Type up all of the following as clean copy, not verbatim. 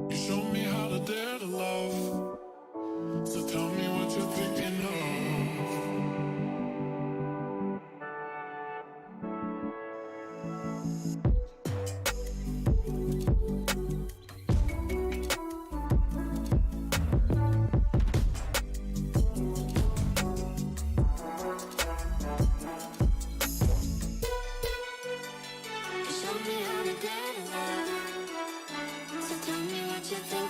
You showed me how to dare to love. So tell me what you're thinking of. You showed me how to dare to love. So tell me what you're thinking.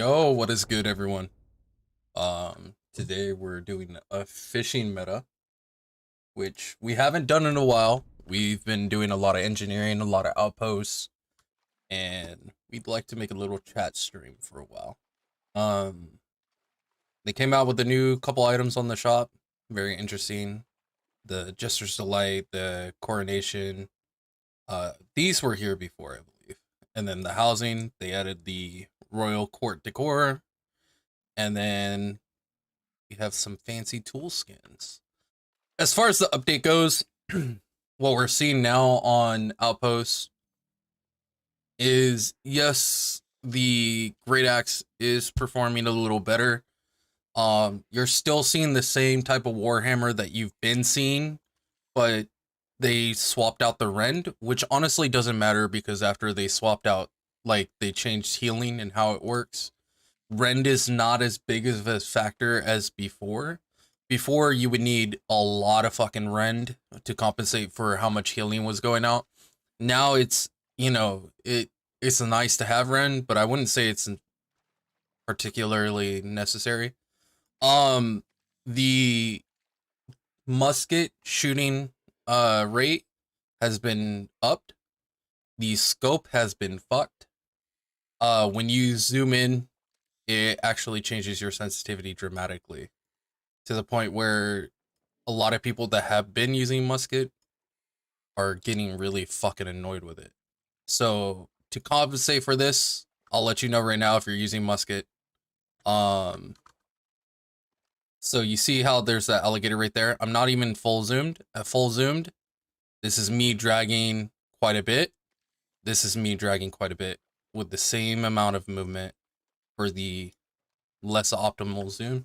Yo, what is good, everyone? Today we're doing a fishing meta, which we haven't done in a while. We've been doing a lot of engineering, a lot of outposts, and we'd like to make a little chat stream for a while. Um, they came out with a new couple items on the shop, very interesting. The Jester's Delight, the Coronation. These were here before, I believe. And then the housing, they added the Royal Court decor, and then we have some fancy tool skins. As far as the update goes, what we're seeing now on Outpost is yes, the Great Axe is performing a little better. You're still seeing the same type of Warhammer that you've been seeing, but they swapped out the rend, which honestly doesn't matter because after they swapped out, like they changed healing and how it works, rend is not as big of a factor as before. Before, you would need a lot of fucking rend to compensate for how much healing was going out. Now it's, it's nice to have rend, but I wouldn't say it's particularly necessary. Um the musket shooting rate has been upped. The scope has been fucked. When you zoom in, it actually changes your sensitivity dramatically to the point where a lot of people that have been using musket are getting really fucking annoyed with it. So to compensate for this, I'll let you know right now if you're using musket. Um, so you see how there's that alligator right there? I'm not even full zoomed. At full zoomed, this is me dragging quite a bit. This is me dragging quite a bit with the same amount of movement for the less optimal zoom.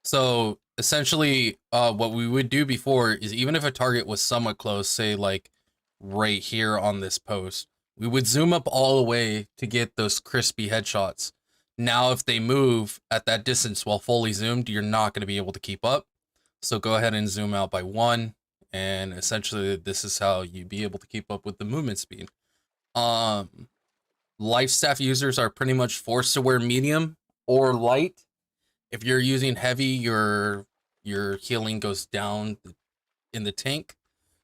So essentially, what we would do before is even if a target was somewhat close, say like right here on this post, we would zoom up all the way to get those crispy headshots. Now, if they move at that distance while fully zoomed, you're not going to be able to keep up. So go ahead and zoom out by one. And essentially, this is how you be able to keep up with the movement speed. Um, Life staff users are pretty much forced to wear medium or light. If you're using heavy, your healing goes down in the tank.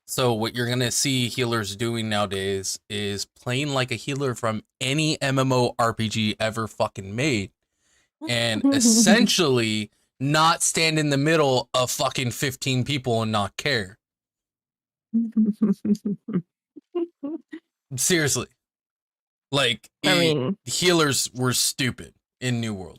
So what you're gonna see healers doing nowadays is playing like a healer from any MMO RPG ever fucking made, and essentially not stand in the middle of fucking 15 people and not care. Seriously, like I it. mean, Healers were stupid in New World.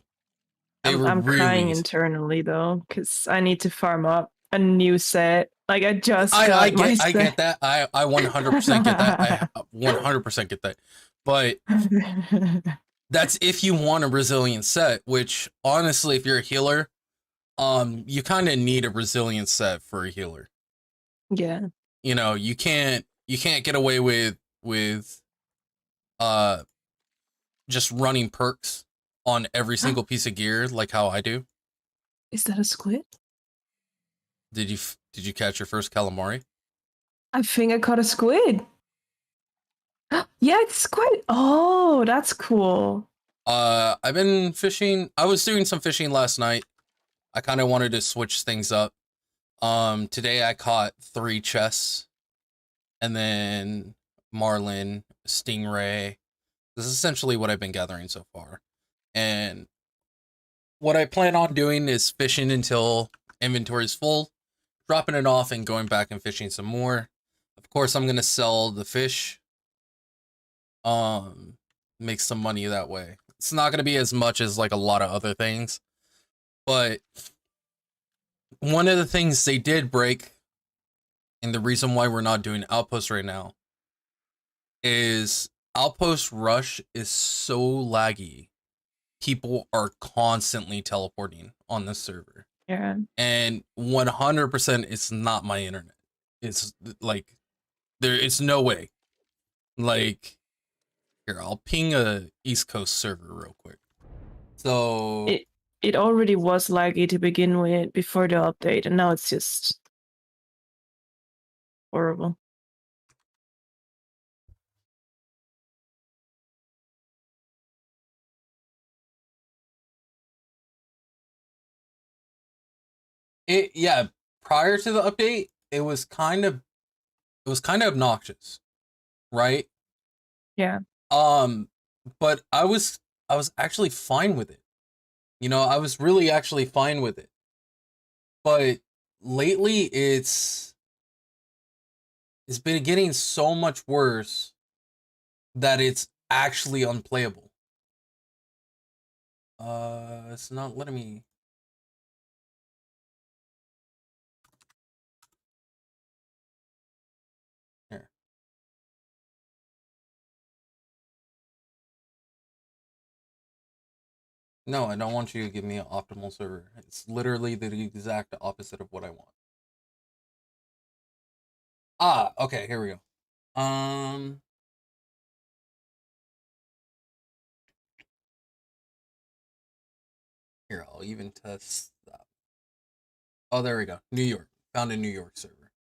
They were I'm crying really. internally though, because I need to farm up a new set. Like I just I got my get set. that. I 100% get that. I 100% get that. But that's if you want a resilient set, which honestly, if you're a healer, you kind of need a resilient set for a healer. Yeah. You can't get away with uh just running perks on every single piece of gear like how I do. Is that a squid? Did you catch your first calamari? I think I caught a squid. Yeah, it's squid. Oh, that's cool. I've been fishing. I was doing some fishing last night. I kind of wanted to switch things up. Today I caught 3 chests and then marlin, stingray. This is essentially what I've been gathering so far. And what I plan on doing is fishing until inventory is full, dropping it off and going back and fishing some more. Of course, I'm going to sell the fish. Um, make some money that way. It's not going to be as much as like a lot of other things, but one of the things they did break, and the reason why we're not doing Outpost right now, is Outpost Rush is so laggy. People are constantly teleporting on this server. Yeah. And 100% it's not my internet. It's like it's no way. Like here, I'll ping a East Coast server real quick. So It it already was laggy to begin with before the update, and now it's just horrible. Yeah, prior to the update, it was kind of obnoxious, right? Yeah. Um, but I was actually fine with it. You know, I was really actually fine with it. But lately it's been getting so much worse that it's actually unplayable. It's not letting me. Here. No, I don't want you to give me an optimal server. It's literally the exact opposite of what I want. Ah, okay, here we go. Here, I'll even test that. Oh, there we go. New York. Found a New York server.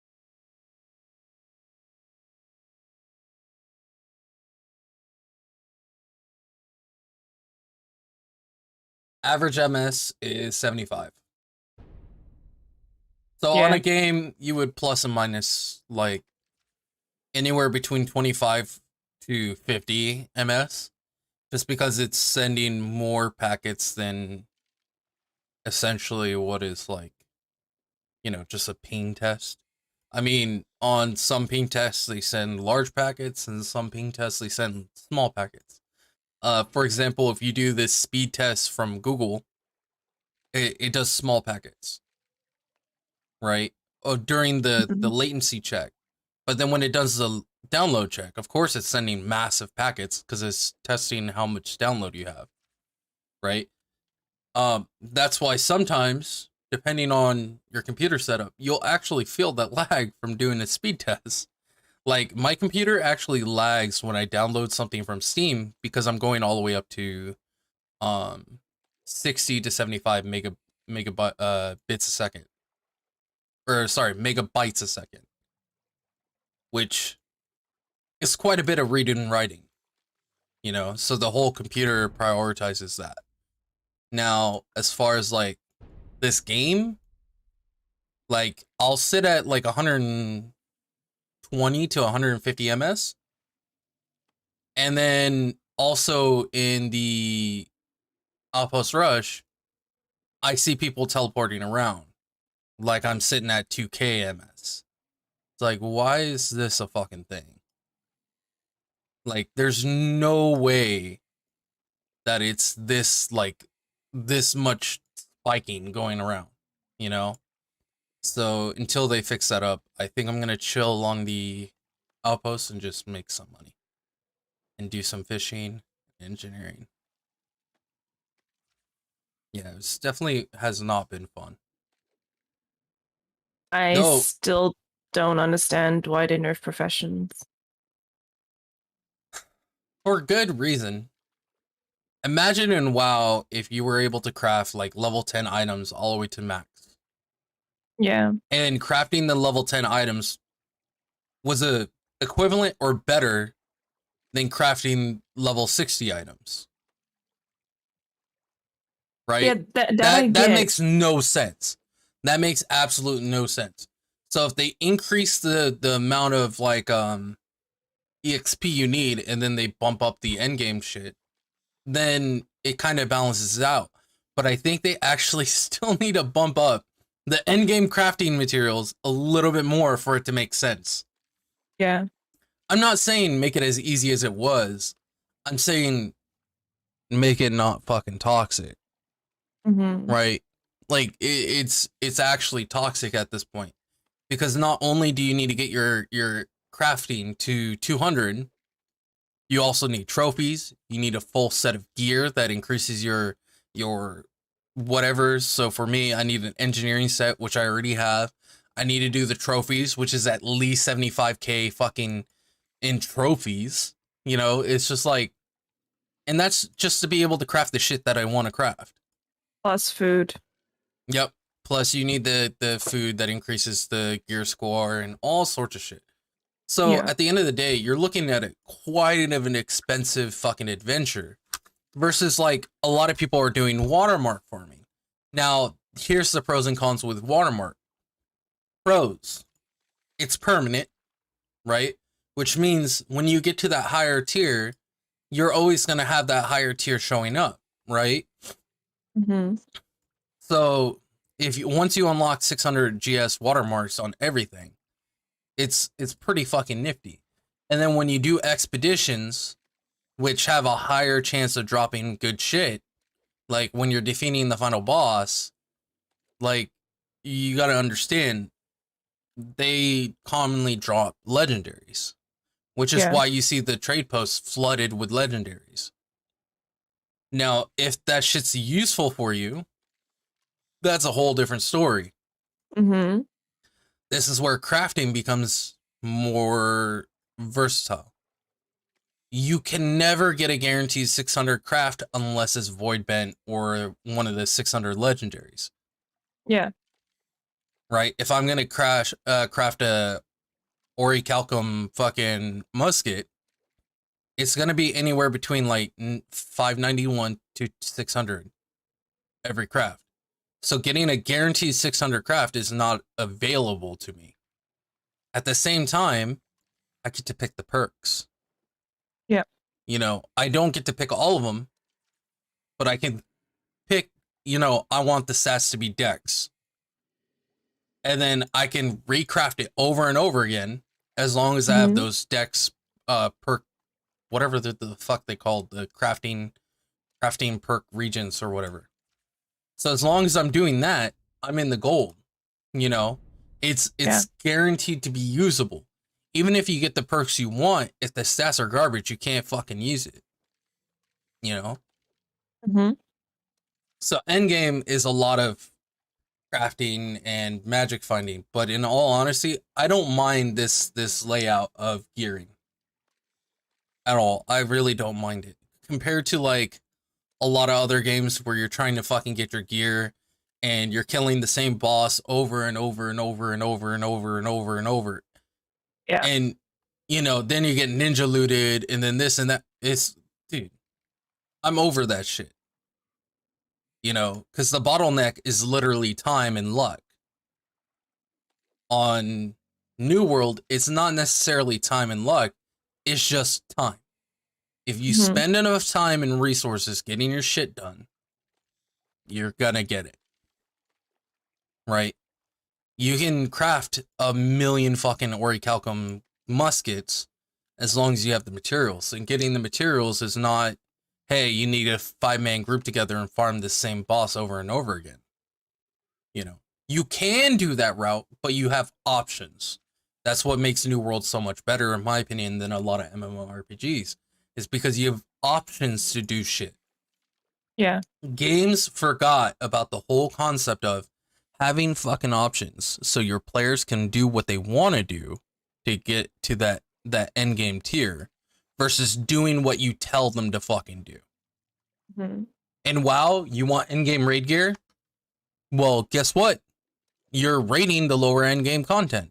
Average MS is 75. So on Yeah. a game, you would plus and minus like anywhere between 25 to 50 ms, just because it's sending more packets than essentially what is like, you know, just a ping test. I mean, on some ping tests they send large packets, and some ping tests they send small packets. For example, if you do this speed test from Google, it does small packets, right? Oh, during the Mhm. latency check. But then when it does the download check, of course it's sending massive packets because it's testing how much download you have, right? That's why sometimes, depending on your computer setup, you'll actually feel that lag from doing a speed test. Like my computer actually lags when I download something from Steam because I'm going all the way up to um 60 to 75 megabyte bits a second. Or sorry, megabytes a second, which is quite a bit of reading and writing, you know? So the whole computer prioritizes that. Now, as far as like this game, like I'll sit at like 120 to 150 ms, and then also in the Outpost Rush, I see people teleporting around like I'm sitting at 2k ms. It's like, why is this a fucking thing? Like, there's no way that it's this like this much spiking going around, you know? So until they fix that up, I think I'm gonna chill along the outpost and just make some money and do some fishing, engineering. Yeah, it's definitely has not been fun. I Though still don't understand why they nerf professions. for good reason. Imagine in WoW if you were able to craft like level 10 items all the way to max. Yeah. And crafting the level 10 items was a equivalent or better than crafting level 60 items, Yeah, right? that I That get. makes no sense. That makes absolute no sense. So if they increase the amount of like EXP you need and then they bump up the endgame shit, then it kind of balances out. But I think they actually still need to bump up the endgame crafting materials a little bit more for it to make sense. Yeah. I'm not saying make it as easy as it was. I'm saying make it not fucking toxic, Hmm. right? Like it's actually toxic at this point, because not only do you need to get your crafting to 200, you also need trophies. You need a full set of gear that increases your whatever. So for me, I need an engineering set, which I already have. I need to do the trophies, which is at least 75k fucking in trophies. You know, it's just like, and that's just to be able to craft the shit that I want to craft. Plus food. Yep. Plus you need the food that increases the gear score and all sorts of shit. So Yeah. at the end of the day, you're looking at it quite of an expensive fucking adventure versus like a lot of people are doing watermark farming. Now, here's the pros and cons with watermark. Pros, it's permanent, right? Which means when you get to that higher tier, you're always going to have that higher tier showing up, right? Mm-hmm. So if you once you unlock 600 GS watermarks on everything, it's pretty fucking nifty. And then when you do expeditions, which have a higher chance of dropping good shit, like when you're defeating the final boss, like you got to understand they commonly drop legendaries, which is why you see the trade posts flooded with legendaries. Now, if that shit's useful for you, that's a whole different story. Mm-hmm. This is where crafting becomes more versatile. You can never get a guaranteed 600 craft unless it's void bent or one of the 600 legendaries. Yeah. Right? If I'm gonna craft a orichalcum fucking musket, it's gonna be anywhere between like 591 to 600 every craft. So getting a guaranteed 600 craft is not available to me. At the same time, I get to pick the perks. Yeah. You know, I don't get to pick all of them, but I can pick, you know, I want the stats to be dex. And then I can recraft it over and over again as long as I have those dex perk, whatever the fuck they called, the crafting perk regions or whatever. So as long as I'm doing that, I'm in the gold. You know, it's guaranteed to be usable. Even if you get the perks you want, if the stats are garbage, you can't fucking use it. You know? Mm-hmm. So Endgame is a lot of crafting and magic finding, but in all honesty, I don't mind this layout of gearing at all. I really don't mind it. Compared to like a lot of other games where you're trying to fucking get your gear and you're killing the same boss over and over and over and over and over and over and over. Yeah. And, you know, then you get ninja looted and then this and that. It's, dude, I'm over that shit. You know, because the bottleneck is literally time and luck. On New World, it's not necessarily time and luck. It's just time. If you spend enough time and resources getting your shit done, you're gonna get it. Right? You can craft a million fucking orichalcum muskets as long as you have the materials. And getting the materials is not, hey, you need a 5-man group together and farm the same boss over and over again. You know, you can do that route, but you have options. That's what makes New World so much better, in my opinion, than a lot of MMORPGs, is because you have options to do shit. Yeah. Games forgot about the whole concept of having fucking options so your players can do what they want to do to get to that end game tier versus doing what you tell them to fucking do. And WoW, you want end game raid gear? Well, guess what? You're raiding the lower end game content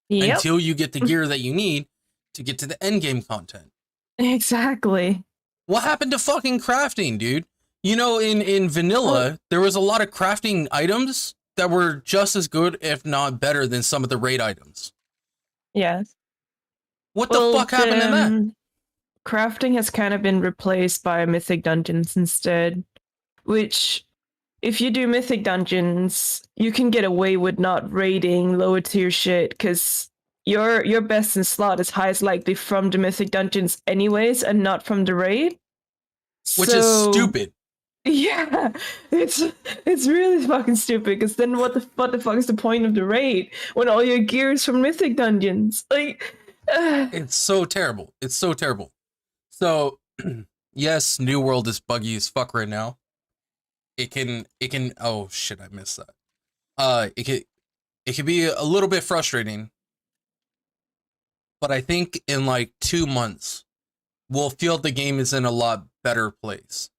until you get the gear that you need to get to the end game content. Exactly. What happened to fucking crafting, dude? You know, in vanilla, there was a lot of crafting items that were just as good, if not better, than some of the raid items. Yes. What the fuck happened to that? Crafting has kind of been replaced by mythic dungeons instead, which, if you do mythic dungeons, you can get away with not raiding lower tier shit because your best in slot is highest likely from the mythic dungeons anyways and not from the raid. Which is stupid. Yeah, it's really fucking stupid because then what the fuck is the point of the raid when all your gear is from mythic dungeons? Like, it's so terrible. It's so terrible. So, yes, New World is buggy as fuck right now. It can, oh shit, I missed that. It can be a little bit frustrating, but I think in like 2 months, we'll feel the game is in a lot better place.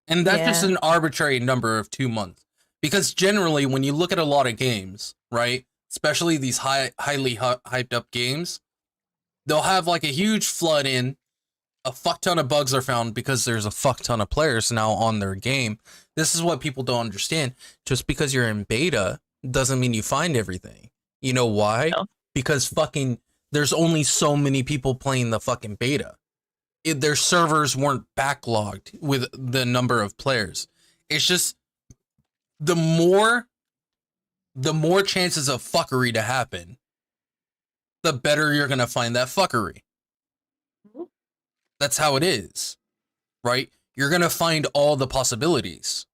And that's just an arbitrary number of 2 months. Because generally, when you look at a lot of games, right, especially these highly hyped up games, they'll have like a huge flood in, a fuck ton of bugs are found because there's a fuck ton of players now on their game. This is what people don't understand. Just because you're in beta doesn't mean you find everything. You know why? No. Because fucking there's only so many people playing the fucking beta. Their servers weren't backlogged with the number of players. It's just the more chances of fuckery to happen, the better you're going to find that fuckery. That's how it is, right? You're going to find all the possibilities.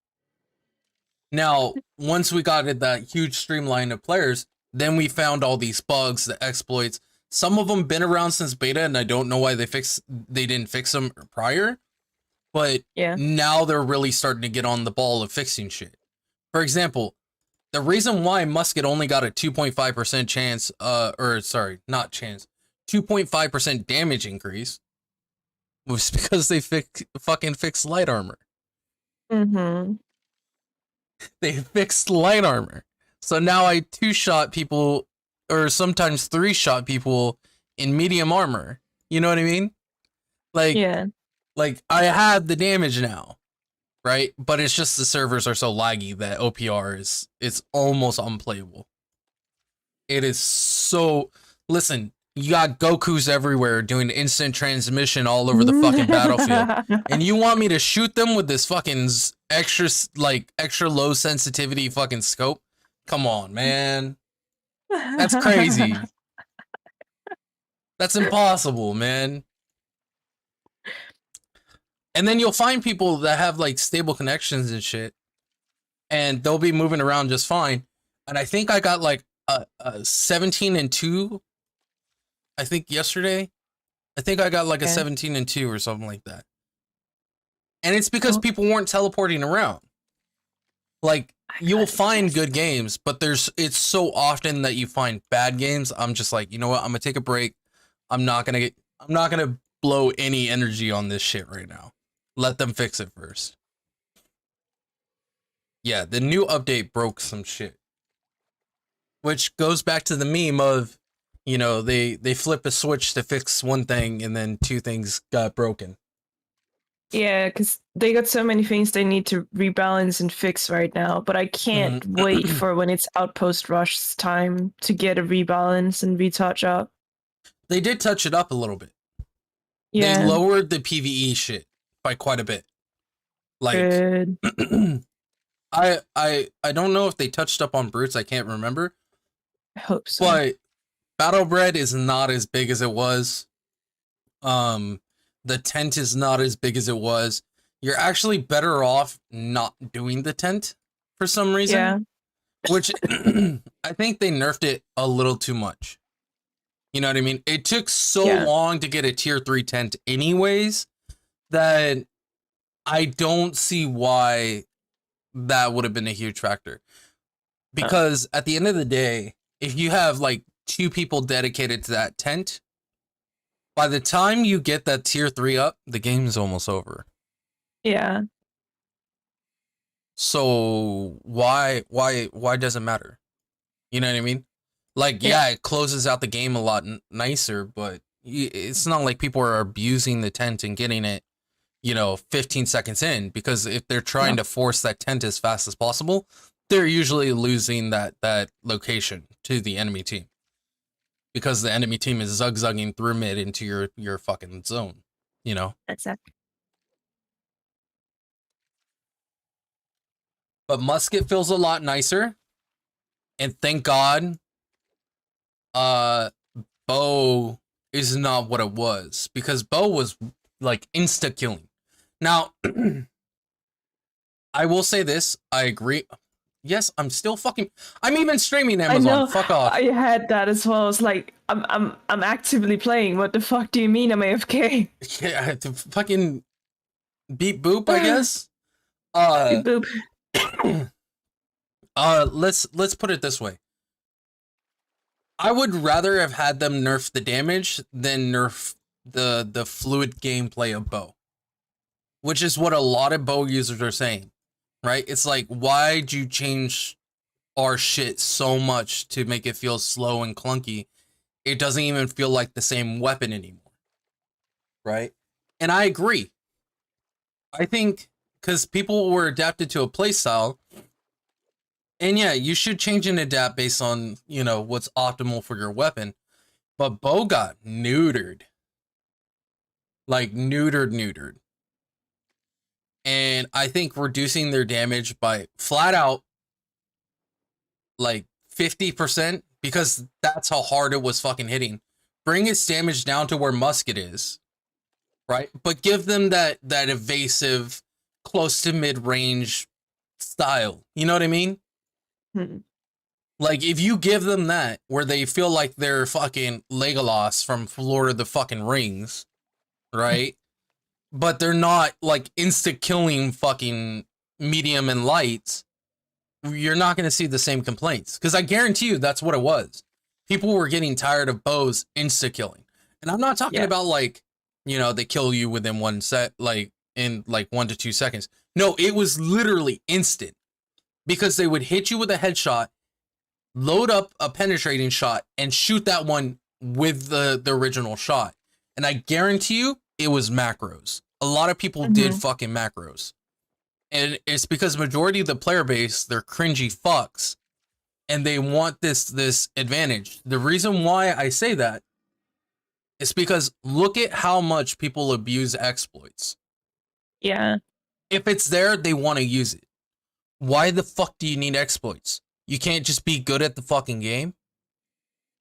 Now, once we got that huge streamline of players, then we found all these bugs, the exploits. Some of them been around since beta, and I don't know why they didn't fix them prior. But Yeah. now they're really starting to get on the ball of fixing shit. For example, the reason why Musket only got a 2.5% chance, 2.5% damage increase was because they fucking fixed light armor. Mm-hmm. They fixed light armor. So now I 2-shot people, or sometimes 3-shot people in medium armor. You know what I mean? Like, Yeah. like I have the damage now, right? But it's just the servers are so laggy that OPR it's almost unplayable. It is so. Listen, you got Gokus everywhere doing instant transmission all over the fucking battlefield, and you want me to shoot them with this fucking extra low sensitivity fucking scope? Come on, man. That's crazy. That's impossible, man. And then you'll find people that have like stable connections and shit, and they'll be moving around just fine. And I think I got like a 17-2. I think yesterday. I think I got like a 17-2 or something like that. And it's because people weren't teleporting around. Like, you'll find good games, but it's so often that you find bad games. I'm just like, you know what? I'm gonna take a break. I'm not gonna blow any energy on this shit right now. Let them fix it first. Yeah, the new update broke some shit. Which goes back to the meme of, you know, they flip a switch to fix one thing and then 2 things got broken. Yeah, because they got so many things they need to rebalance and fix right now, but I can't wait for when it's Outpost Rush's time to get a rebalance and retouch up. They did touch it up a little bit. Yeah. They lowered the PvE shit by quite a bit. Like, good. I don't know if they touched up on brutes. I can't remember. I hope so. But Battlebred is not as big as it was. The tent is not as big as it was. You're actually better off not doing the tent for some reason. Yeah. Which I think they nerfed it a little too much. You know what I mean? It took so long to get a tier 3 tent anyways that I don't see why that would have been a huge factor. Because at the end of the day, if you have like 2 people dedicated to that tent, by the time you get that tier 3 up, the game is almost over. Yeah. So why does it matter? You know what I mean? Like, yeah, it closes out the game a lot nicer, but it's not like people are abusing the tent and getting it, you know, 15 seconds in, because if they're trying to force that tent as fast as possible, they're usually losing that location to the enemy team. Because the enemy team is zigzagging through mid into your fucking zone, you know? Exactly. But Musket feels a lot nicer. And thank God, Bow is not what it was. Because Bow was, like, insta-killing. Now, I will say this. I agree. Yes, I'm still fucking... I'm even streaming Amazon. I know, fuck off. I had that as well. It's like, I'm actively playing. What the fuck do you mean I'm AFK? Yeah, to fucking beat boop, I guess. Boop. Let's put it this way. I would rather have had them nerf the damage than nerf the fluid gameplay of Bow. Which is what a lot of Bow users are saying. Right? It's like, why'd you change our shit so much to make it feel slow and clunky? It doesn't even feel like the same weapon anymore. Right? And I agree. I think because people were adapted to a playstyle, and yeah, you should change and adapt based on, you know, what's optimal for your weapon. But Bo got neutered. Like neutered. And I think reducing their damage by flat out like 50%, because that's how hard it was fucking hitting. Bring its damage down to where musket is, right? But give them that evasive, close to mid-range style. You know what I mean? Hmm. Like, if you give them that, where they feel like they're fucking Legolas from Lord of the fucking Rings, right? But they're not, like, insta-killing fucking medium and lights, you're not going to see the same complaints. Because I guarantee you that's what it was. People were getting tired of bows insta-killing. And I'm not talking about, like, you know, they kill you within one set, like, in, like, 1 to 2 seconds. No, it was literally instant. Because they would hit you with a headshot, load up a penetrating shot, and shoot that one with the original shot. And I guarantee you, it was macros. A lot of people did fucking macros. And it's because majority of the player base, they're cringy fucks. And they want this advantage. The reason why I say that is because look at how much people abuse exploits. Yeah. If it's there, they want to use it. Why the fuck do you need exploits? You can't just be good at the fucking game,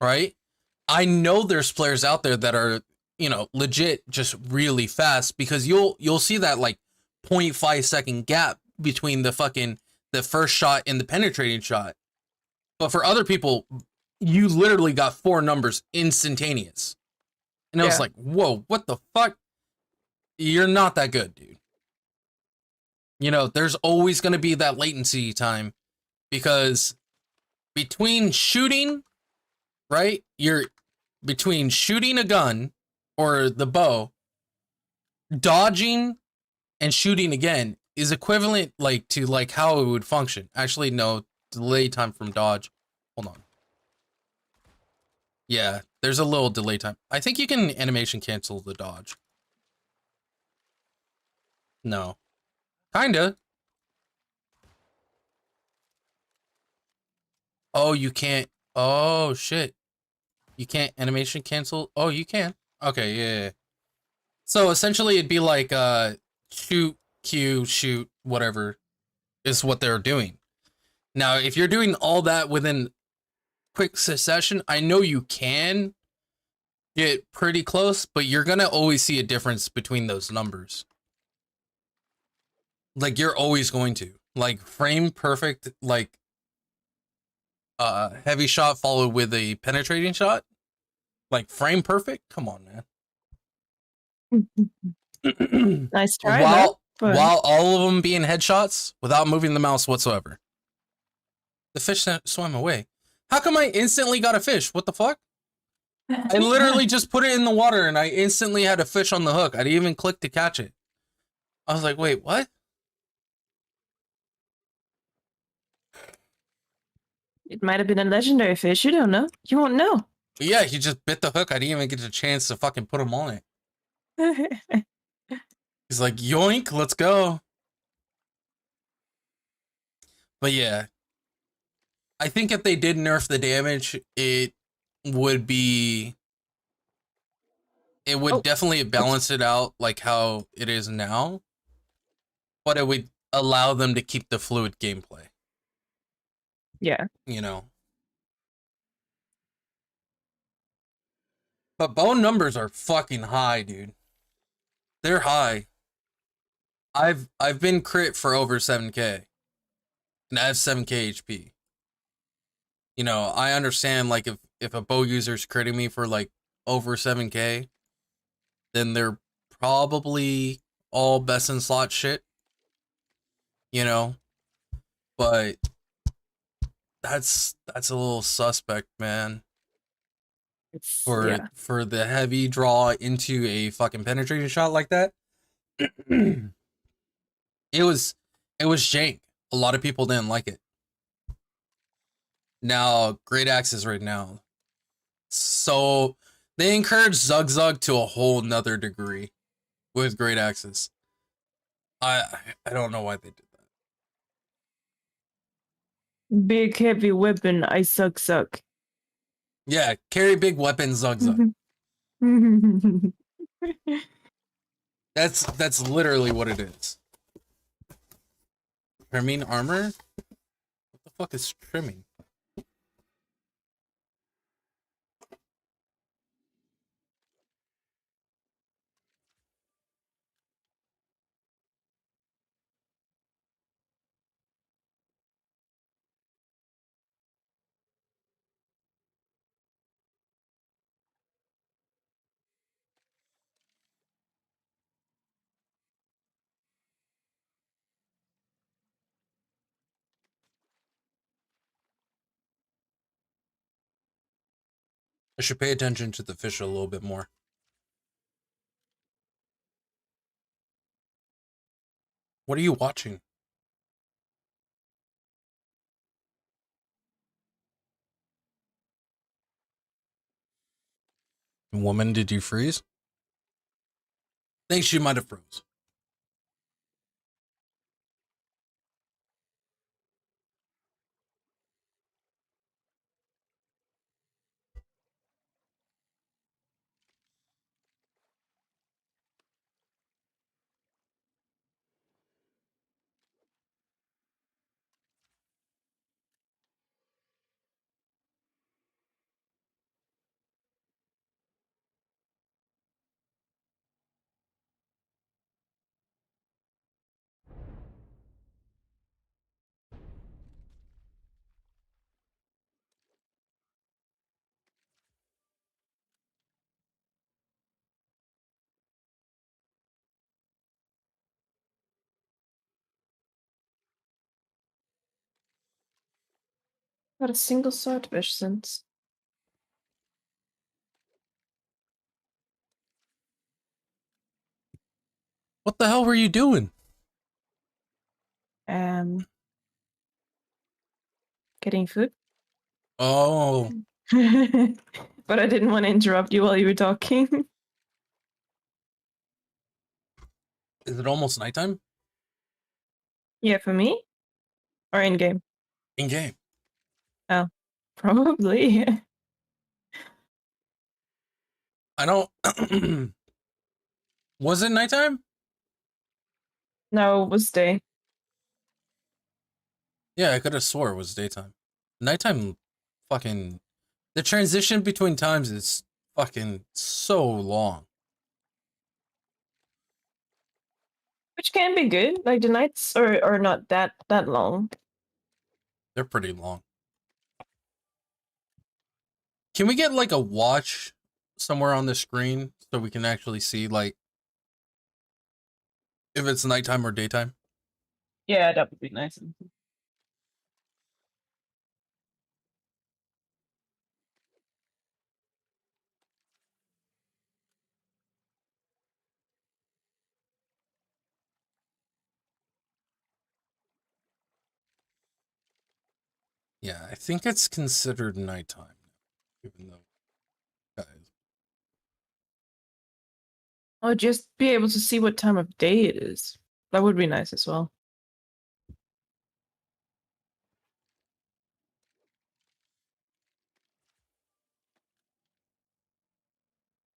right? I know there's players out there that are, you know, legit just really fast, because you'll see that like 0.5 second gap between the first shot and the penetrating shot. But for other people, you literally got 4 numbers instantaneous. And I was like, whoa, what the fuck? You're not that good, dude. You know, there's always going to be that latency time, because between shooting, right? You're between shooting a gun or the bow, dodging and shooting again is equivalent like to like how it would function. Actually, no, delay time from dodge. Hold on. Yeah, there's a little delay time. I think you can animation cancel the dodge. No. Kinda. Oh, you can't. Oh, shit. You can't animation cancel? Oh, you can. Okay, yeah. So essentially it'd be like shoot, Q, shoot, whatever is what they're doing. Now, if you're doing all that within quick succession, I know you can get pretty close, but you're gonna always see a difference between those numbers. Like, you're always going to. Like, frame perfect, like, heavy shot followed with a penetrating shot. Like, frame perfect? Come on, man. Nice try, while but... while all of them being headshots without moving the mouse whatsoever. The fish swam away. How come I instantly got a fish? What the fuck? I literally just put it in the water and I instantly had a fish on the hook. I didn't even click to catch it. I was like, wait, what? It might have been a legendary fish. You don't know. You won't know. Yeah, he just bit the hook. I didn't even get a chance to fucking put him on it. He's like, yoink, let's go. But yeah, I think if they did nerf the damage, it would definitely balance it out like how it is now, but it would allow them to keep the fluid gameplay. Yeah. You know. But bone numbers are fucking high, dude. They're high. I've been crit for over 7k. And I have 7k HP. You know, I understand, like, if a bow user's critting me for like over 7k, then they're probably all best in slot shit. You know? But that's a little suspect, man. For the heavy draw into a fucking penetrating shot like that. it was jank. A lot of people didn't like it. Now, great axes right now. So they encourage Zug Zug to a whole nother degree. with great axes. I don't know why they did that. Big heavy weapon, I suck. Yeah, carry big weapons, zug zug. That's literally what it is. Trimming armor? What the fuck is trimming? I should pay attention to the fish a little bit more. What are you watching? Woman, did you freeze? Think she might have froze. Not a single swordfish since. What the hell were you doing? Getting food. Oh, But I didn't want to interrupt you while you were talking. is it almost nighttime? Yeah, for me? Or in game? In game. Oh, probably. I don't. Was it nighttime? No, it was day. Yeah, I could have swore it was daytime. Nighttime, fucking. The transition between times is fucking so long. Which can be good. Like the nights are not that long. They're pretty long. Can we get like a watch somewhere on the screen so we can actually see like if it's nighttime or daytime? Yeah, that would be nice. Yeah, I think it's considered nighttime, even though, guys. Or just be able to see what time of day it is. That would be nice as well.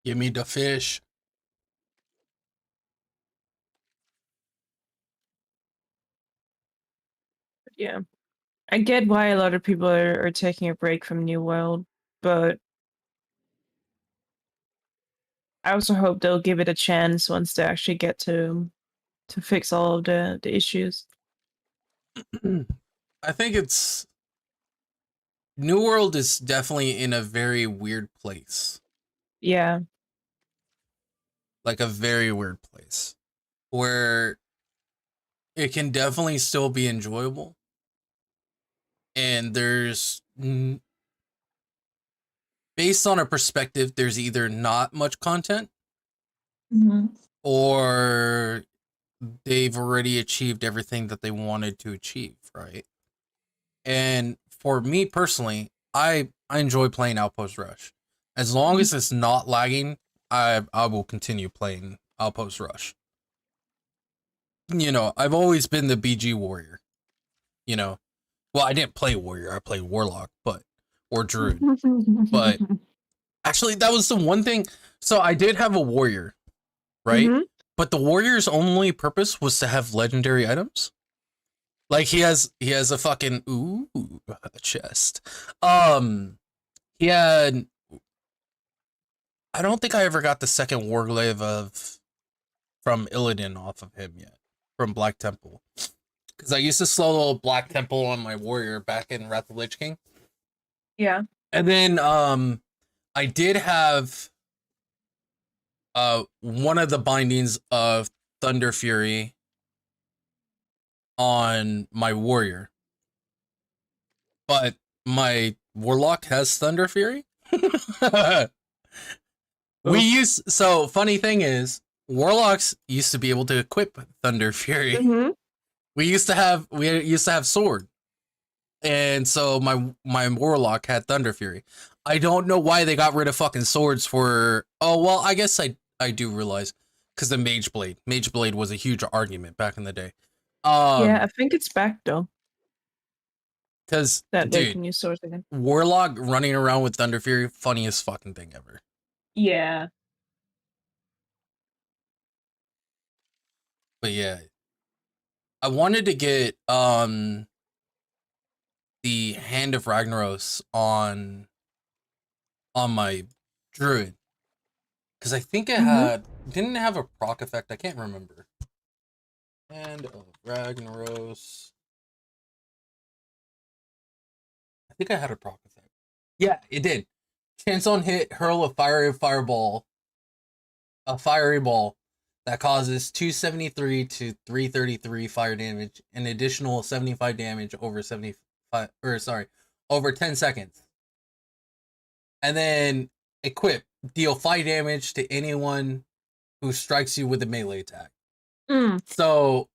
Give me the fish. But yeah. I get why a lot of people are taking a break from New World, but I also hope they'll give it a chance once they actually get to fix all of the issues. I think it's New World is definitely in a very weird place. Yeah. Like a very weird place where it can definitely still be enjoyable. And there's based on a perspective, there's either not much content or they've already achieved everything that they wanted to achieve, right? And for me personally, I enjoy playing Outpost Rush. As long as it's not lagging, I will continue playing Outpost Rush. You know, I've always been the BG warrior. You know, well, I didn't play warrior. I played warlock, or druid. But actually, that was the one thing. So I did have a warrior, right? Mhm. But the warrior's only purpose was to have legendary items. Like he has a fucking a chest. He had. I don't think I ever got the second warglaive from Illidan off of him yet, from Black Temple, because I used to slow Black Temple on my warrior back in Wrath of the Lich King. Yeah. And then I did have one of the bindings of Thunder Fury on my warrior, but my warlock has Thunder Fury. So funny thing is, warlocks used to be able to equip Thunder Fury. Mm-hmm. We used to have sword, and so my warlock had Thunder Fury. I don't know why they got rid of fucking swords for. Oh well, I guess I do realize, because the Mage Blade was a huge argument back in the day. Yeah, I think it's back though. Because That they dude, can use swords again. warlock running around with Thunder Fury, funniest fucking thing ever. Yeah. But yeah, I wanted to get the Hand of Ragnaros on my druid, because I think it didn't have a proc effect. I can't remember. Hand of Ragnaros. I think I had a proc effect. Yeah, it did. Chance on hit, hurl a fiery ball that causes 273 to 333 fire damage, an additional 75 damage over 10 seconds. And then equip, deal 5 damage to anyone who strikes you with a melee attack. So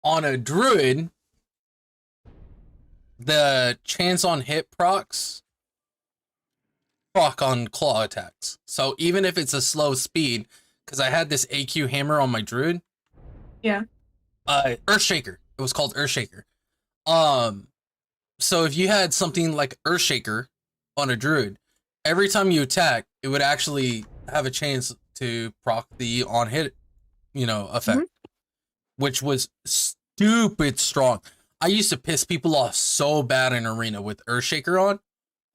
on a druid, the chance on hit procs proc on claw attacks. So even if it's a slow speed, because I had this AQ hammer on my druid. Yeah. Earthshaker. It was called Earthshaker. So if you had something like Earthshaker on a druid, every time you attack, it would actually have a chance to proc the on hit, effect, which was stupid strong. I used to piss people off so bad in arena with Earthshaker on.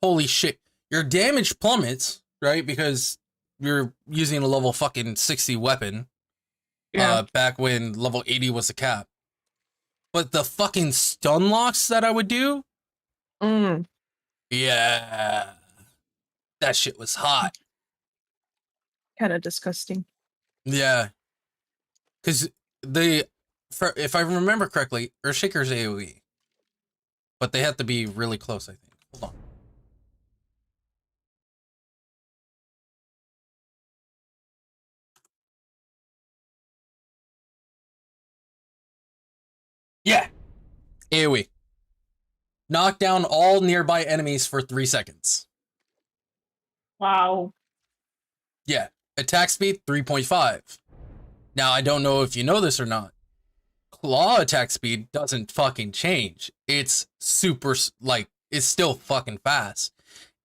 Holy shit. Your damage plummets, right? Because you're using a level fucking 60 weapon. Yeah. Back when level 80 was the cap. But the fucking stun locks that I would do, yeah, that shit was hot. Kind of disgusting. Yeah, because if I remember correctly, Earthshaker's AoE, but they have to be really close, I think. Hold on. Yeah, AoE. Knock down all nearby enemies for 3 seconds. Wow. Yeah, attack speed 3.5. Now, I don't know if you know this or not. Claw attack speed doesn't fucking change. It's super, it's still fucking fast.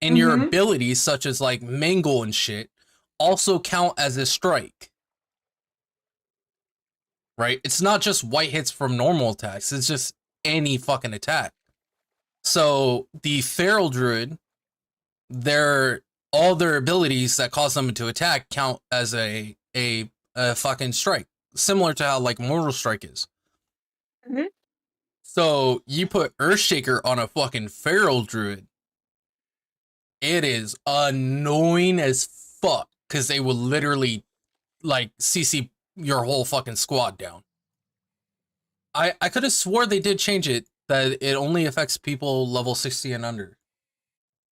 And your abilities, such as like Mangle and shit, also count as a strike. Right? It's not just white hits from normal attacks. It's just any fucking attack. So the Feral Druid, all their abilities that cause them to attack count as a fucking strike. Similar to how like Mortal Strike is. So you put Earthshaker on a fucking Feral Druid, it is annoying as fuck, because they will literally like CC your whole fucking squad down. I could have swore they did change it, that it only affects people level 60 and under.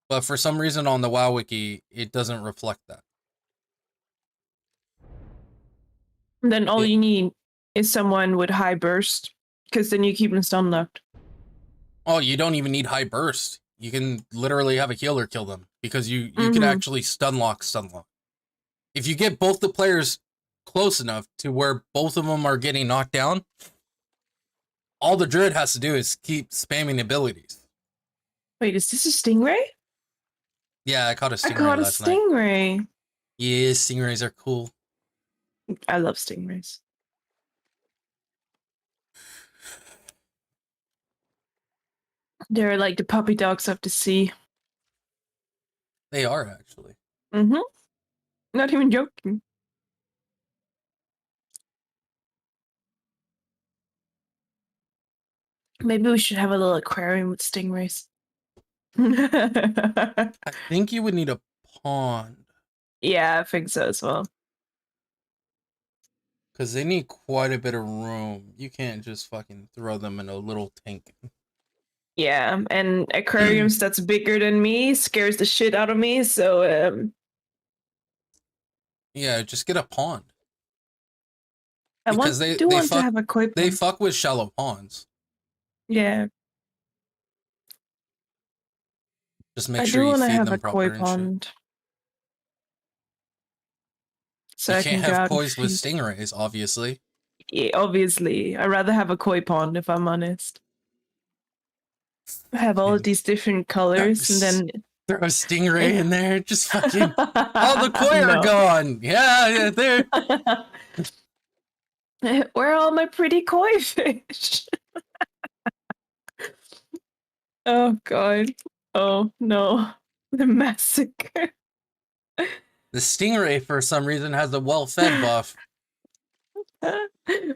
But for some reason on the WoW Wiki, it doesn't reflect that. And then all you need is someone with high burst, because then you keep them stun locked. Oh, you don't even need high burst. You can literally have a healer kill them, because you can actually stun lock. If you get both the players close enough to where both of them are getting knocked down, all the druid has to do is keep spamming abilities. Wait, is this a stingray? Yeah, I caught a I stingray caught a last night. stingray. Yeah, stingrays are cool. I love stingrays. They're like the puppy dogs of the sea. They are actually. Mm-hmm. Not even joking. Maybe we should have a little aquarium with stingrays. I think you would need a pond. Yeah, I think so as well. Because they need quite a bit of room. You can't just fucking throw them in a little tank. Yeah, and aquariums that's bigger than me scares the shit out of me, so Yeah, just get a pond. I Because do want to have a koi they pond. fuck with shallow ponds. Yeah, Just make I sure do you want to feed have them a koi proper and shit. pond. So You I can't can go have out and kois with feed. stingrays, obviously. Yeah, obviously, I'd rather have a koi pond if I'm honest. I have all of these different colors and then throw a stingray in there, just fucking all the koi are no. gone. Yeah, they're Where are all my pretty koi fish? Oh god. Oh no. The massacre. the stingray for some reason has a well-fed buff.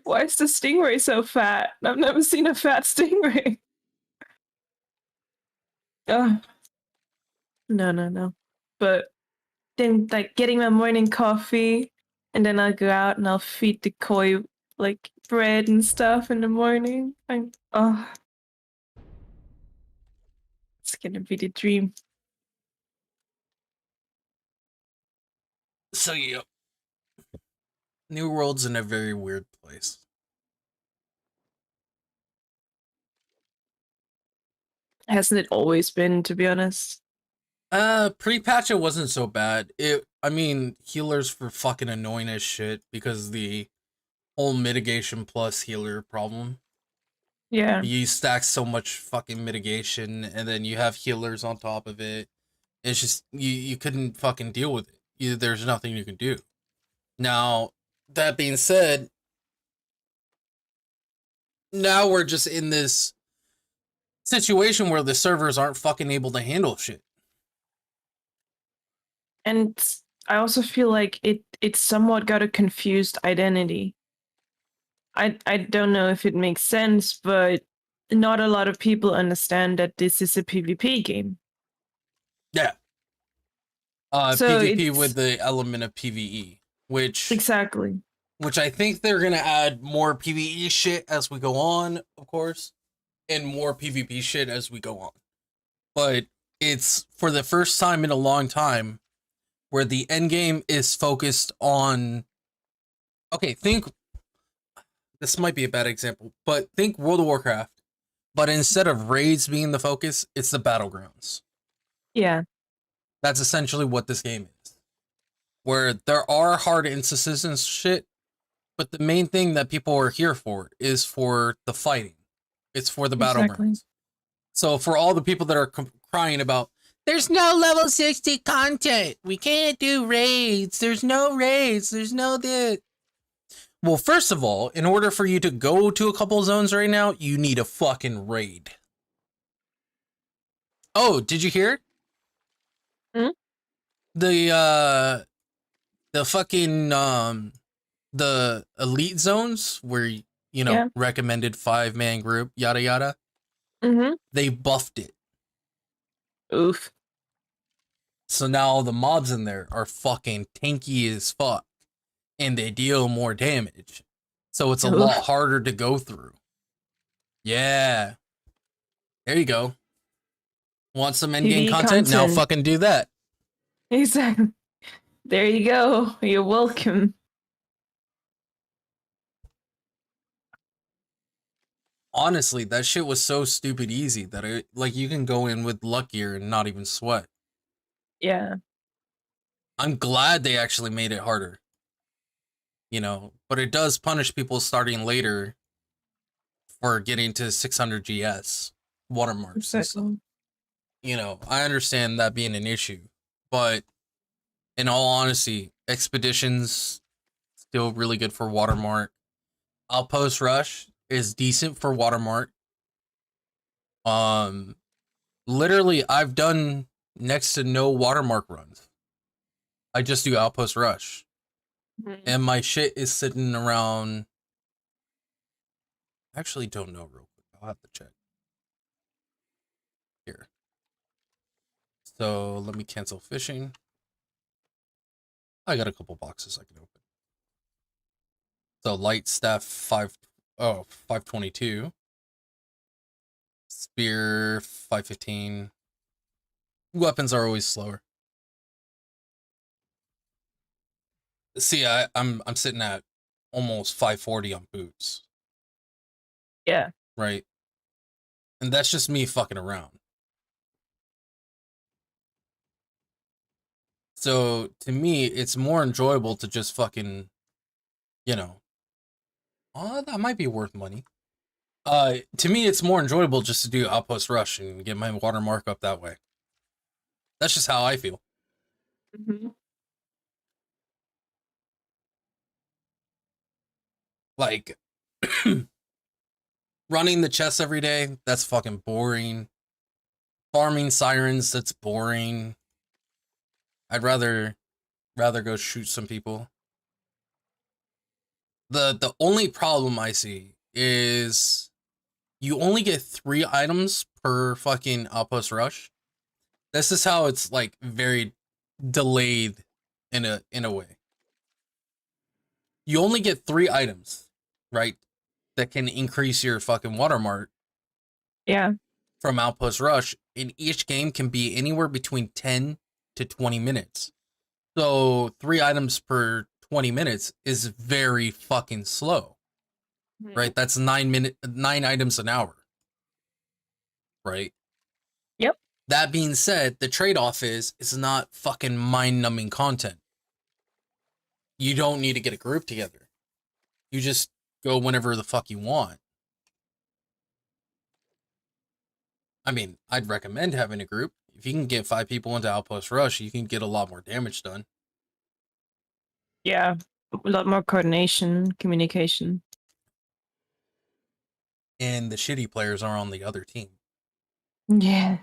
Why is the stingray so fat? I've never seen a fat stingray. Oh, no. But then, like, getting my morning coffee, and then I'll go out and I'll feed the koi, like, bread and stuff in the morning. It's gonna be the dream. So yeah, New World's in a very weird place. Hasn't it always been, to be honest? Pre-patch it wasn't so bad. I mean, healers were fucking annoying as shit because the whole mitigation plus healer problem. Yeah, You stack so much fucking mitigation and then you have healers on top of it. It's just you couldn't fucking deal with it. There's nothing you can do. Now, that being said, now we're just in this situation where the servers aren't fucking able to handle shit. and I also feel like it somewhat got a confused identity. I don't know if it makes sense, but not a lot of people understand that this is a PvP game. Yeah. So PvP it's with the element of PvE, exactly. which I think they're gonna add more PvE shit as we go on, of course, and more PvP shit as we go on. But it's for the first time in a long time where the endgame is focused on. Okay, think this might be a bad example, but think World of Warcraft. But instead of raids being the focus, it's the battlegrounds. Yeah. That's essentially what this game is. Where there are hard instances and shit, but the main thing that people are here for is for the fighting. It's for the Exactly. battlegrounds. So for all the people that are crying about, there's no level 60 content. We can't do raids. There's no raids. There's no this. Well, first of all, in order for you to go to a couple zones right now, you need a fucking raid. Oh, did you hear? Hmm? The fucking the elite zones where Yeah. recommended 5-man group, yada yada. Mm-hmm. They buffed it. Oof. So now all the mobs in there are fucking tanky as fuck. And they deal more damage. So it's a lot Oof. harder to go through. Yeah. There you go. Want some endgame PvE content? Now content. fucking do that. Exactly. There you go. You're welcome. Honestly, that shit was so stupid easy that you can go in with luck gear and not even sweat. Yeah. I'm glad they actually made it harder. you know, but it does punish people starting later for getting to 600 GS watermarks and stuff. Exactly. You know, I understand that being an issue, but in all honesty, expeditions still really good for watermark. Outpost Rush is decent for watermark. Um, literally, I've done next to no watermark runs. I just do Outpost Rush, and my shit is sitting around. I actually don't know real quick. I'll have to check here. So let me cancel fishing. I got a couple boxes I can open. So light staff 522. Spear 515. Weapons are always slower. See, I'm sitting at almost 540 on boots. Yeah. Right? And that's just me fucking around. So to me, it's more enjoyable to just fucking, you know, oh, that might be worth money. To me, it's more enjoyable just to do Outpost Rush and get my watermark up that way. That's just how I feel. Mm-hmm. Like, running the chest every day, that's fucking boring. Farming sirens, that's boring. I'd rather go shoot some people. The only problem I see is you only get 3 items per fucking Outpost Rush. This is how it's like very delayed in a way. You only get 3 items, right? That can increase your fucking watermark. Yeah. From Outpost Rush, and each game can be anywhere between 10 to 20 minutes. So 3 items per 20 minutes is very fucking slow. Right? That's 9 items an hour. Right? Yep. That being said, the trade-off is it's not fucking mind-numbing content. You don't need to get a group together. You just go whenever the fuck you want. I mean, I'd recommend having a group. If you can get 5 people into Outpost Rush, you can get a lot more damage done. Yeah. A lot more coordination, communication. And the shitty players are on the other team. Yeah.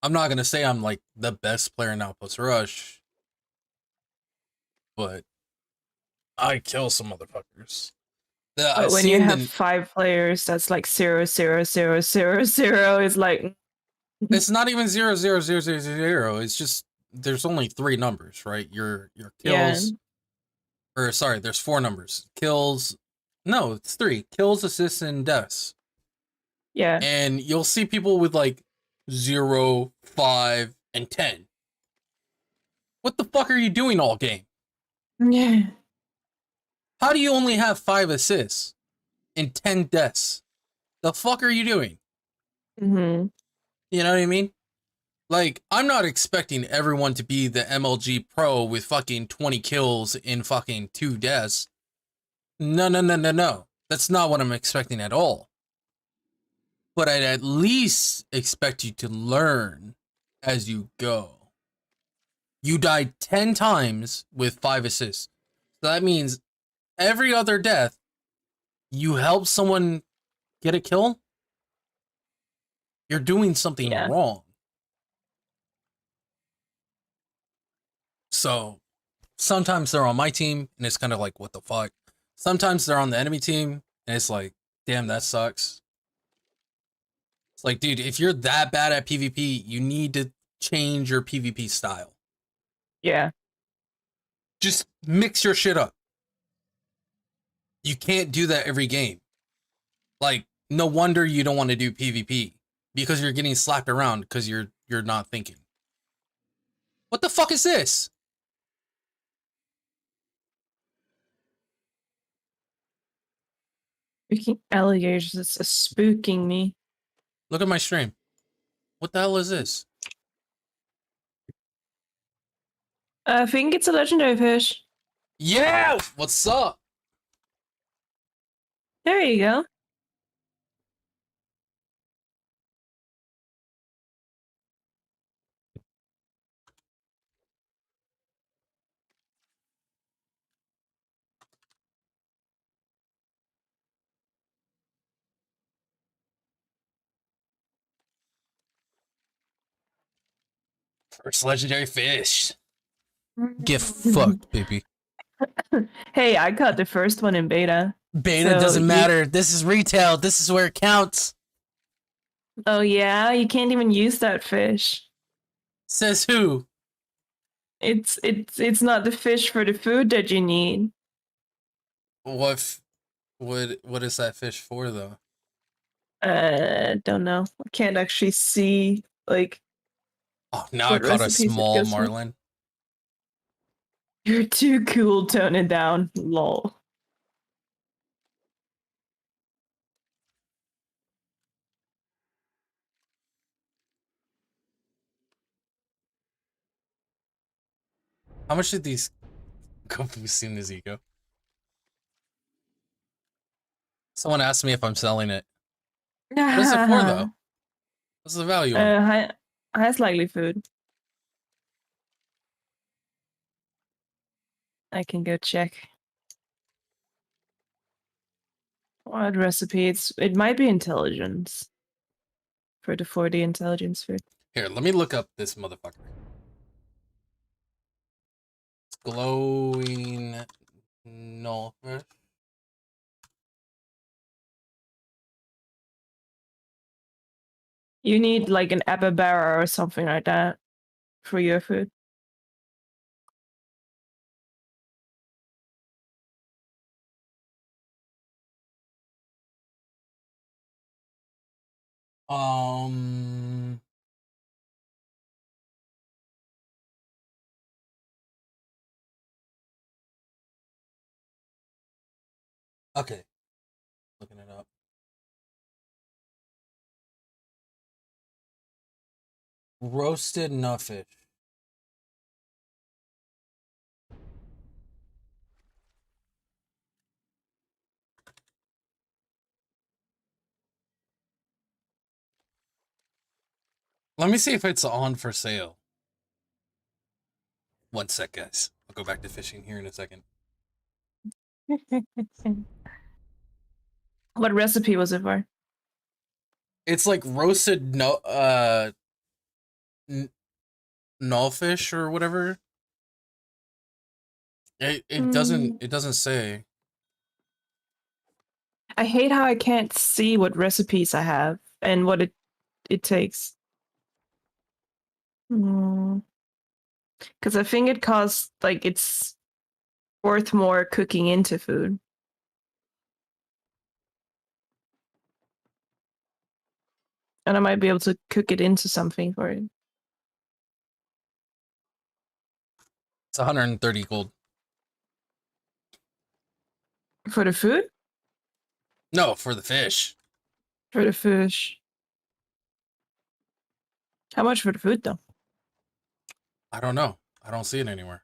I'm not gonna say I'm like the best player in Outpost Rush, but I kill some motherfuckers. I've But when you seen have the. 5 players, that's like 0, 0, 0, 0, 0. It's like It's not even 0, 0, 0, 0, 0. It's just there's only 3 numbers, right? Your yeah, kills, or sorry, there's 4 numbers. Kills, no, it's 3. Kills, assists, and deaths. yeah, And you'll see people with like 0, 5, and 10. What the fuck are you doing all game? yeah. How do you only have 5 assists and 10 deaths? The fuck are you doing? Mm-hmm. You know what I mean? Like, I'm not expecting everyone to be the MLG pro with fucking 20 kills and fucking 2 deaths. No, no, no, no, no. That's not what I'm expecting at all. But I'd at least expect you to learn as you go. You died 10 times with 5 assists. So that means every other death, you help someone get a kill, you're doing something Yeah, wrong. So sometimes they're on my team and it's kind of like, what the fuck? Sometimes they're on the enemy team and it's like, damn, that sucks. It's like, dude, if you're that bad at PvP, you need to change your PvP style. yeah. Just mix your shit up. You can't do that every game. Like, no wonder you don't want to do PvP because you're getting slapped around because you're not thinking. What the fuck is this? Freaking alligators is spooking me. Look at my stream. What the hell is this? I think it's a legendary fish. Yeah! What's up? There you go. First legendary fish. Get fucked, baby. Hey, I caught the first one in beta. Beta So doesn't matter. This is retail. This is where it counts. oh yeah, you can't even use that fish. Says who? It's not the fish for the food that you need. What is that fish for though? Don't know. I can't actually see like Oh, now I what caught a recipes it small goes for. marlin. You're too cool, tone it down. Lol. How much did these go boosting his ego? Someone asked me if I'm selling it. What is it for though? What's the value on it? Highest likelihood. I can go check. What recipe? It might be intelligence. For the 40 intelligence food. Here, let me look up this motherfucker. It's glowing nullfish. You need like an ababara or something like that for your food. Um. Okay, looking it up. Roasted nutfish. Let me see if it's on for sale. One sec, guys. I'll go back to fishing here in a second. What recipe was it for? It's like roasted nullfish or whatever. It doesn't say. I hate how I can't see what recipes I have and what it takes. Because I think it costs like it's worth more cooking into food. And I might be able to cook it into something for it. It's 130 gold. For the food? No, for the fish. For the fish. How much for the food though? I don't know. I don't see it anywhere.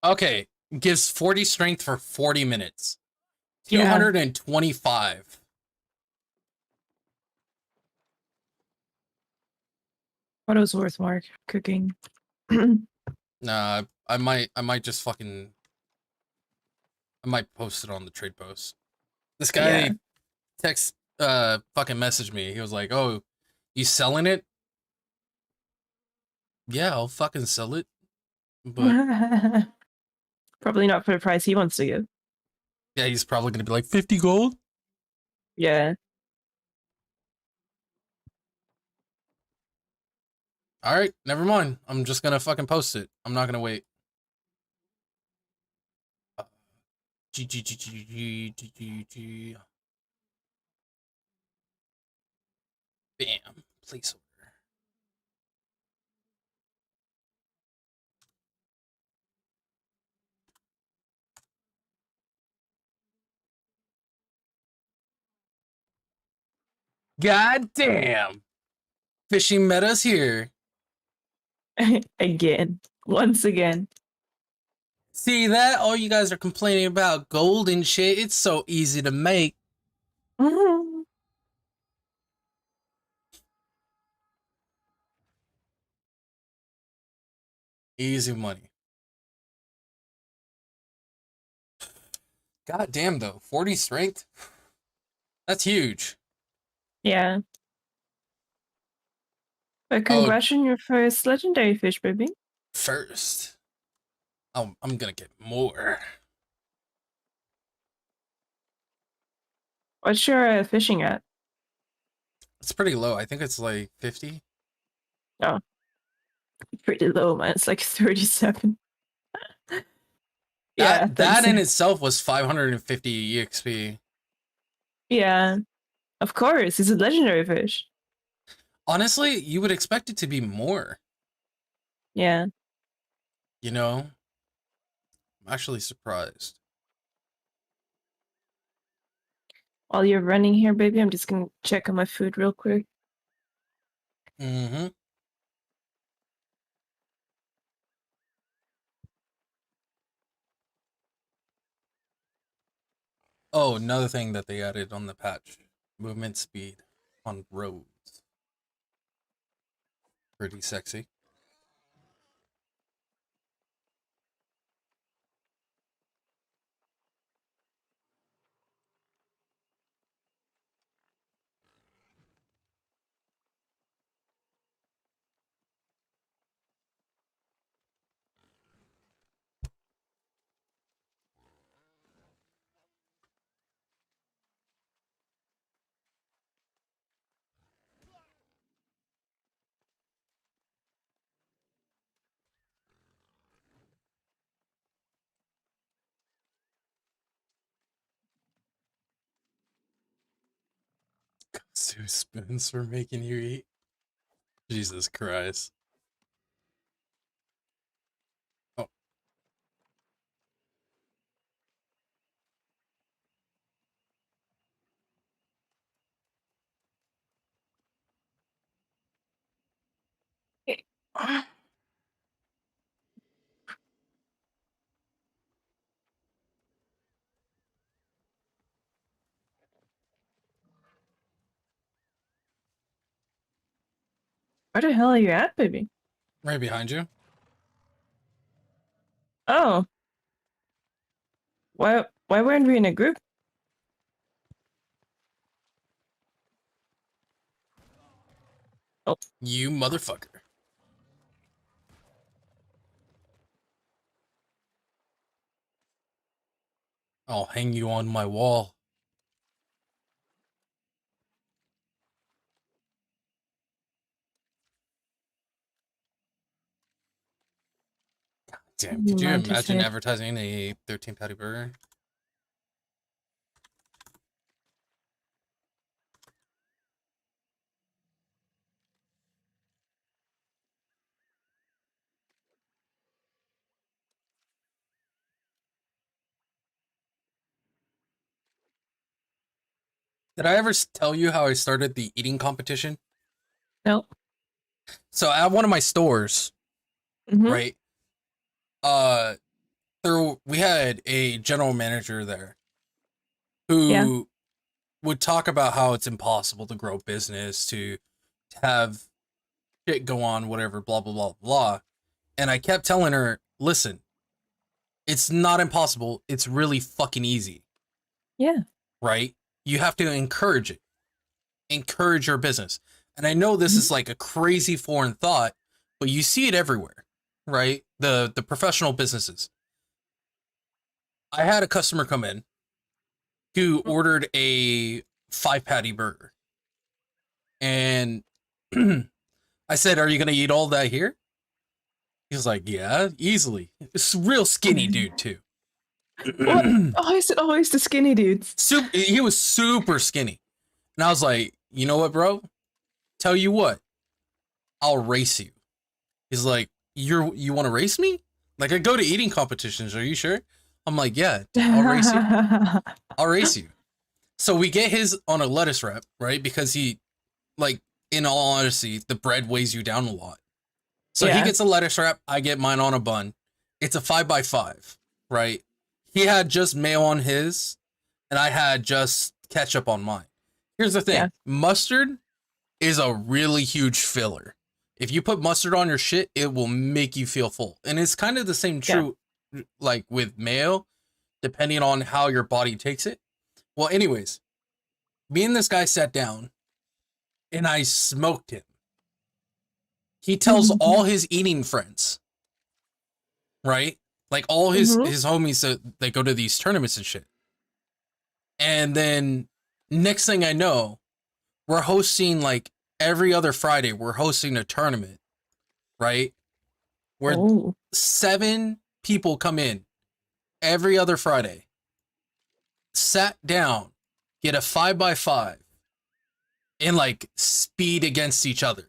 Okay, gives 40 strength for 40 minutes. Yeah. 225. What was worth more cooking? Nah, I might just fucking I might post it on the trade post. This Yeah. guy fucking messaged me. He was like, "Oh, you selling it?" Yeah, I'll fucking sell it. But Probably not for the price he wants to give. yeah, he's probably gonna be like 50 gold. Yeah. All right, never mind. I'm just gonna fucking post it. I'm not gonna wait. G G G G G G G G. Bam. Placeholder. God damn. Fishing metas here. Again. Once again. See that? All you guys are complaining about gold and shit. It's so easy to make. Easy money. God damn though. 40 strength? That's huge. Yeah. But Oh, congrats on your first legendary fish, baby. first. Oh, I'm gonna get more. What's your fishing at? It's pretty low. I think it's like 50. Oh. Pretty low, man. It's like 37. Yeah, That in itself was 550 EXP. Yeah. Of course, it's a legendary fish. Honestly, you would expect it to be more. Yeah. You know? I'm actually surprised. While you're running here, baby, I'm just gonna check on my food real quick. Mm-hmm. Oh, another thing that they added on the patch. Movement speed on roads. Pretty sexy. Two spoons for making you eat. Jesus Christ. Oh. Where the hell are you at, baby? Right behind you. Oh. Why weren't we in a group? Oh. You motherfucker. I'll hang you on my wall. Damn, could you Mantis imagine head. advertising a 13 patty burger? Did I ever tell you how I started the eating competition? Nope. So at one of my stores, Mm-hmm. right? We had a general manager there who would talk about how it's impossible to grow business, to have shit go on, whatever, blah blah blah blah. And I kept telling her, listen, it's not impossible. It's really fucking easy. Yeah. Right? You have to encourage it. Encourage your business. And I know this is like a crazy foreign thought, but you see it everywhere, right? The professional businesses. I had a customer come in who ordered a 5 patty burger. And I said, "Are you going to eat all that here?" He was like, "Yeah, easily." It's a real skinny dude too. What? Oh, is it always the skinny dudes? He was super skinny. And I was like, "You know what, bro? Tell you what, I'll race you." He's like, you want to race me? Like, I go to eating competitions. Are you sure? I'm like, yeah, I'll race you. I'll race you. So we get his on a lettuce wrap, right? Because he like, in all honesty, the bread weighs you down a lot. So he Yeah. gets a lettuce wrap, I get mine on a bun. It's a 5x5, right? He had just mayo on his, and I had just ketchup on mine. Here's the thing. Yeah. Mustard is a really huge filler. If you put mustard on your shit, it will make you feel full. And it's kind of the same true, like with mayo, depending on how your body takes it. Well, anyways, me and this guy sat down, and I smoked him. He tells all his eating friends, right? Like all his homies that they go to these tournaments and shit. And then next thing I know, we're hosting like every other Friday, we're hosting a tournament, right? Where 7 people come in every other Friday, sat down, get a 5x5, and like speed against each other.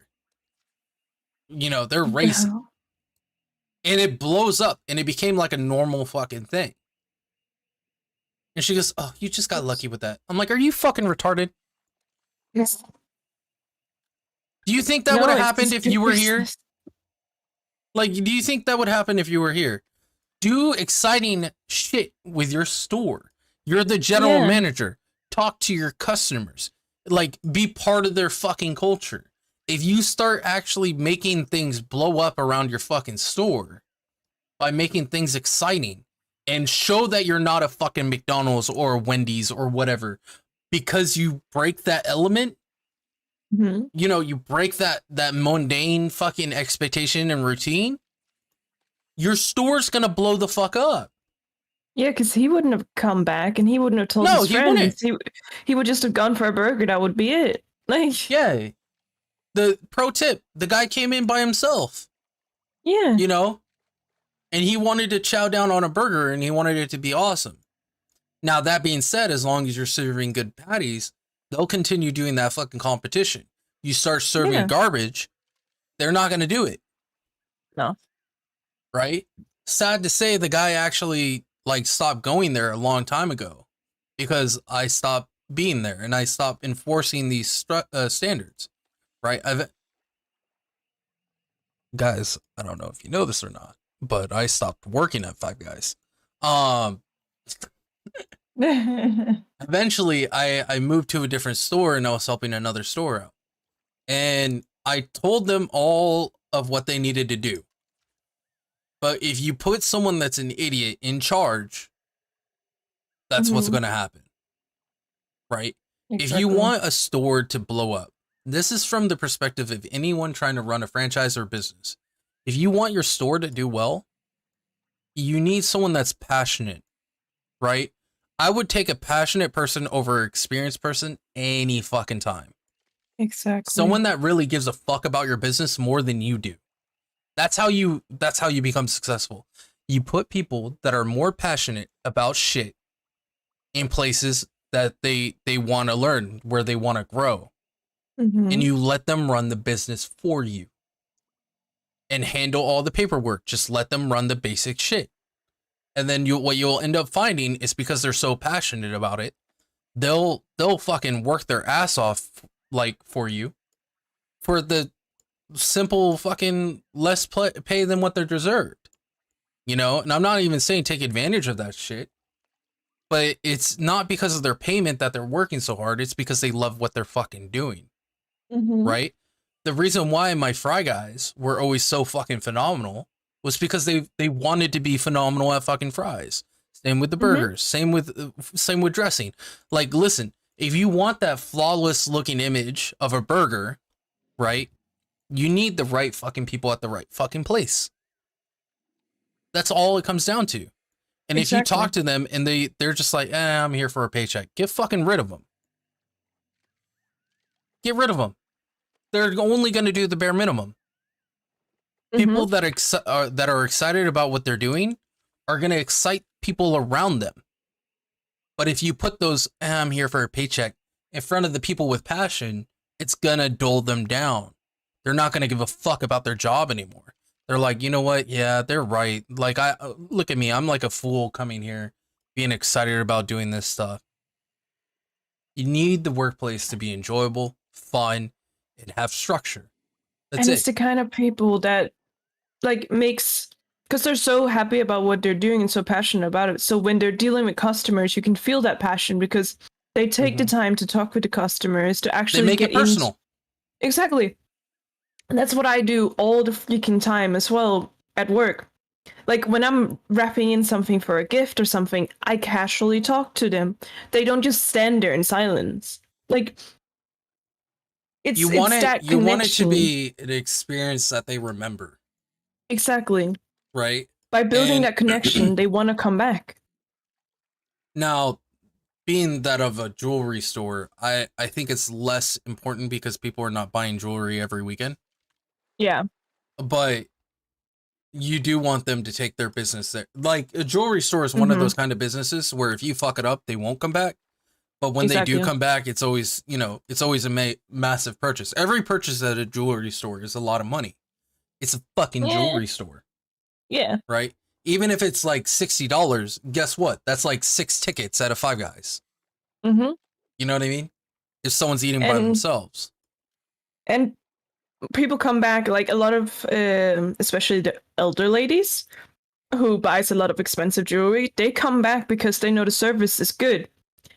You know, they're racing. Yeah. And it blows up, and it became like a normal fucking thing. And she goes, "Oh, you just got lucky with that." I'm like, "Are you fucking retarded? Yes. Do you think that would have happened if you were here? Like, do you think that would happen if you were here? Do exciting shit with your store. You're the general manager. Talk to your customers. Like, be part of their fucking culture. If you start actually making things blow up around your fucking store by making things exciting and show that you're not a fucking McDonald's or a Wendy's or whatever, because you break that element, you know, you break that mundane fucking expectation and routine, your store's gonna blow the fuck up. Yeah, because he wouldn't have come back, and he wouldn't have told his friends. He would just have gone for a burger. That would be it. Like, yeah. The pro tip: the guy came in by himself. Yeah. You know, and he wanted to chow down on a burger, and he wanted it to be awesome. Now, that being said, as long as you're serving good patties, they'll continue doing that fucking competition. You start serving garbage, they're not going to do it. No. Right? Sad to say, the guy actually like stopped going there a long time ago because I stopped being there and I stopped enforcing these standards. Right? Guys, I don't know if you know this or not, but I stopped working at Five Guys. Eventually, I moved to a different store and I was helping another store out. And I told them all of what they needed to do. But if you put someone that's an idiot in charge, that's what's going to happen. Right? Exactly. If you want a store to blow up, this is from the perspective of anyone trying to run a franchise or business. If you want your store to do well, you need someone that's passionate, right? I would take a passionate person over an experienced person any fucking time. Exactly. Someone that really gives a fuck about your business more than you do. That's how you become successful. You put people that are more passionate about shit in places that they want to learn, where they want to grow. And you let them run the business for you and handle all the paperwork. Just let them run the basic shit. And then what you'll end up finding is, because they're so passionate about it, they'll fucking work their ass off like for you for the simple fucking less pay than what they're deserved. You know, and I'm not even saying take advantage of that shit, but it's not because of their payment that they're working so hard. It's because they love what they're fucking doing. Right? The reason why my Fry Guys were always so fucking phenomenal was because they wanted to be phenomenal at fucking fries. Same with the burgers. Same with dressing. Like, listen, if you want that flawless looking image of a burger, right? You need the right fucking people at the right fucking place. That's all it comes down to. And if you talk to them and they're just like, I'm here for a paycheck, get fucking rid of them. Get rid of them. They're only going to do the bare minimum. People that are excited about what they're doing are going to excite people around them. But if you put those, I'm here for a paycheck, in front of the people with passion, it's going to dull them down. They're not going to give a fuck about their job anymore. They're like, you know what? Yeah, they're right. Like, look at me. I'm like a fool coming here, being excited about doing this stuff. You need the workplace to be enjoyable, fun. and have structure. That's And it. it's the kind of people that like makes, because they're so happy about what they're doing and so passionate about it. So when they're dealing with customers, you can feel that passion because they take the time to talk with the customers to They actually make get it personal. in. Exactly. And that's what I do all the freaking time as well at work. Like when I'm wrapping in something for a gift or something, I casually talk to them. They don't just stand there in silence. Like You it's want it. that You want it to connection. be an experience that they remember, Exactly. right? By building And that connection, they want to come back. now, being that of a jewelry store, I think it's less important because people are not buying jewelry every weekend. Yeah. But you do want them to take their business there. Like a jewelry store is one of those kind of businesses where if you fuck it up, they won't come back. But when they do Exactly. come back, it's always, it's always a massive purchase. Every purchase at a jewelry store is a lot of money. It's a fucking jewelry store, Yeah. right? Even if it's like $60, guess what? That's like 6 tickets at a Five Guys. Mm-hmm. You know what I mean? If someone's eating by And themselves. and people come back, like a lot of especially the elder ladies who buys a lot of expensive jewelry, they come back because they know the service is good.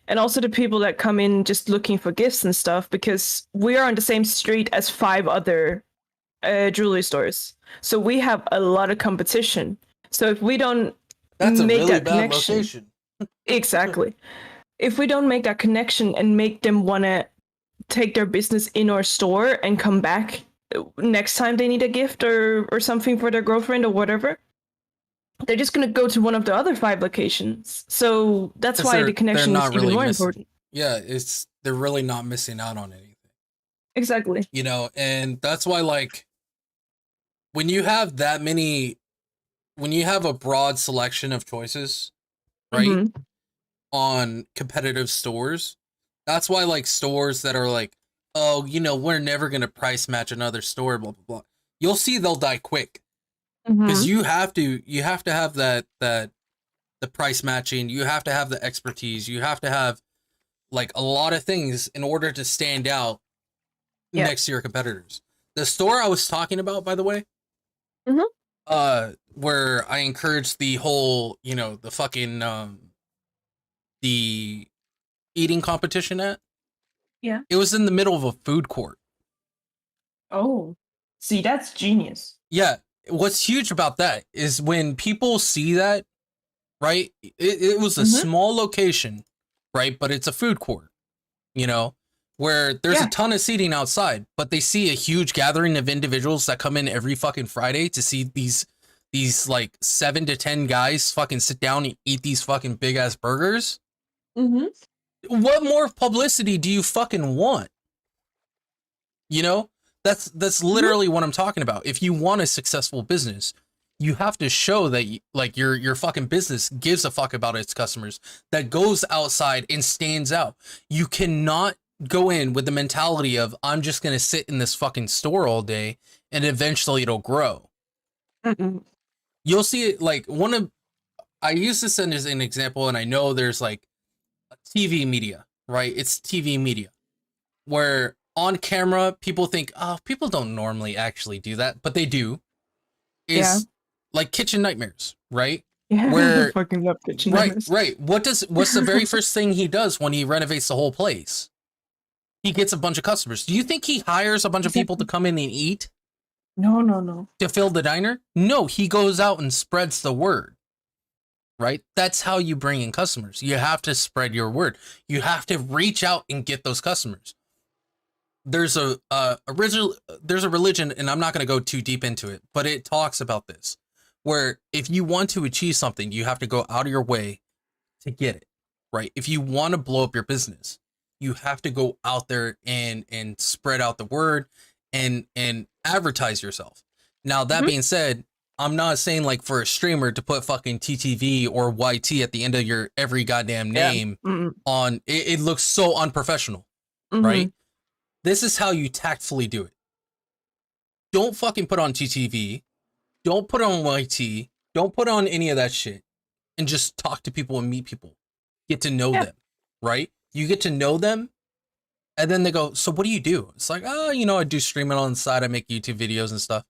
And also the people that come in just looking for gifts and stuff, because we are on the same street as 5 other jewelry stores. So we have a lot of competition. So if we don't That's a make really that bad connection, location. exactly. If we don't make that connection and make them want to take their business in our store and come back next time they need a gift or something for their girlfriend or whatever, they're just going to go to one of the other 5 locations. So that's why the They're connection is not even really more missing. important. Yeah, they're really not missing out on anything. Exactly. And that's why, like, when you have a broad selection of choices, right, on competitive stores, that's why, like, stores that are like, oh, we're never going to price match another store, blah, blah, blah. You'll see they'll die quick. Because you have to have the price matching, you have to have the expertise, you have to have like a lot of things in order to stand out next to your competitors. The store I was talking about, by the way, where I encouraged the whole, the fucking the eating competition at, it was in the middle of a food court. Oh, see, that's genius. Yeah, what's huge about that is when people see that, right? It was a small location, right? But it's a food court, where there's a ton of seating outside, but they see a huge gathering of individuals that come in every fucking Friday to see these like 7 to 10 guys fucking sit down and eat these fucking big ass burgers. What more publicity do you fucking want? That's literally what I'm talking about. If you want a successful business, you have to show that like your fucking business gives a fuck about its customers, that goes outside and stands out. You cannot go in with the mentality of I'm just going to sit in this fucking store all day and eventually it'll grow. You'll see it like I use this as an example, and I know there's like TV media, right? It's TV media where on camera people think, oh, people don't normally actually do that, but they do. Is like Kitchen Nightmares, right? Yeah, Where fucking love Kitchen Nightmares. Right. What's the very first thing he does when he renovates the whole place? He gets a bunch of customers. Do you think he hires a bunch of people to come in and eat? No. To fill the diner? No, he goes out and spreads the word. Right? That's how you bring in customers. You have to spread your word. You have to reach out and get those customers. There's a religion, and I'm not going to go too deep into it, but it talks about this, where if you want to achieve something, you have to go out of your way to get it, right? If you want to blow up your business, you have to go out there and spread out the word and advertise yourself. Now, that being said, I'm not saying like for a streamer to put fucking TTV or YT at the end of your every goddamn name on it looks so unprofessional, right? This is how you tactfully do it. Don't fucking put on TTV. Don't put on YT. Don't put on any of that shit. And just talk to people and meet people. Get to know them, right? You get to know them. And then they go, so what do you do? It's like, oh, you know, I do streaming on the side. I make YouTube videos and stuff.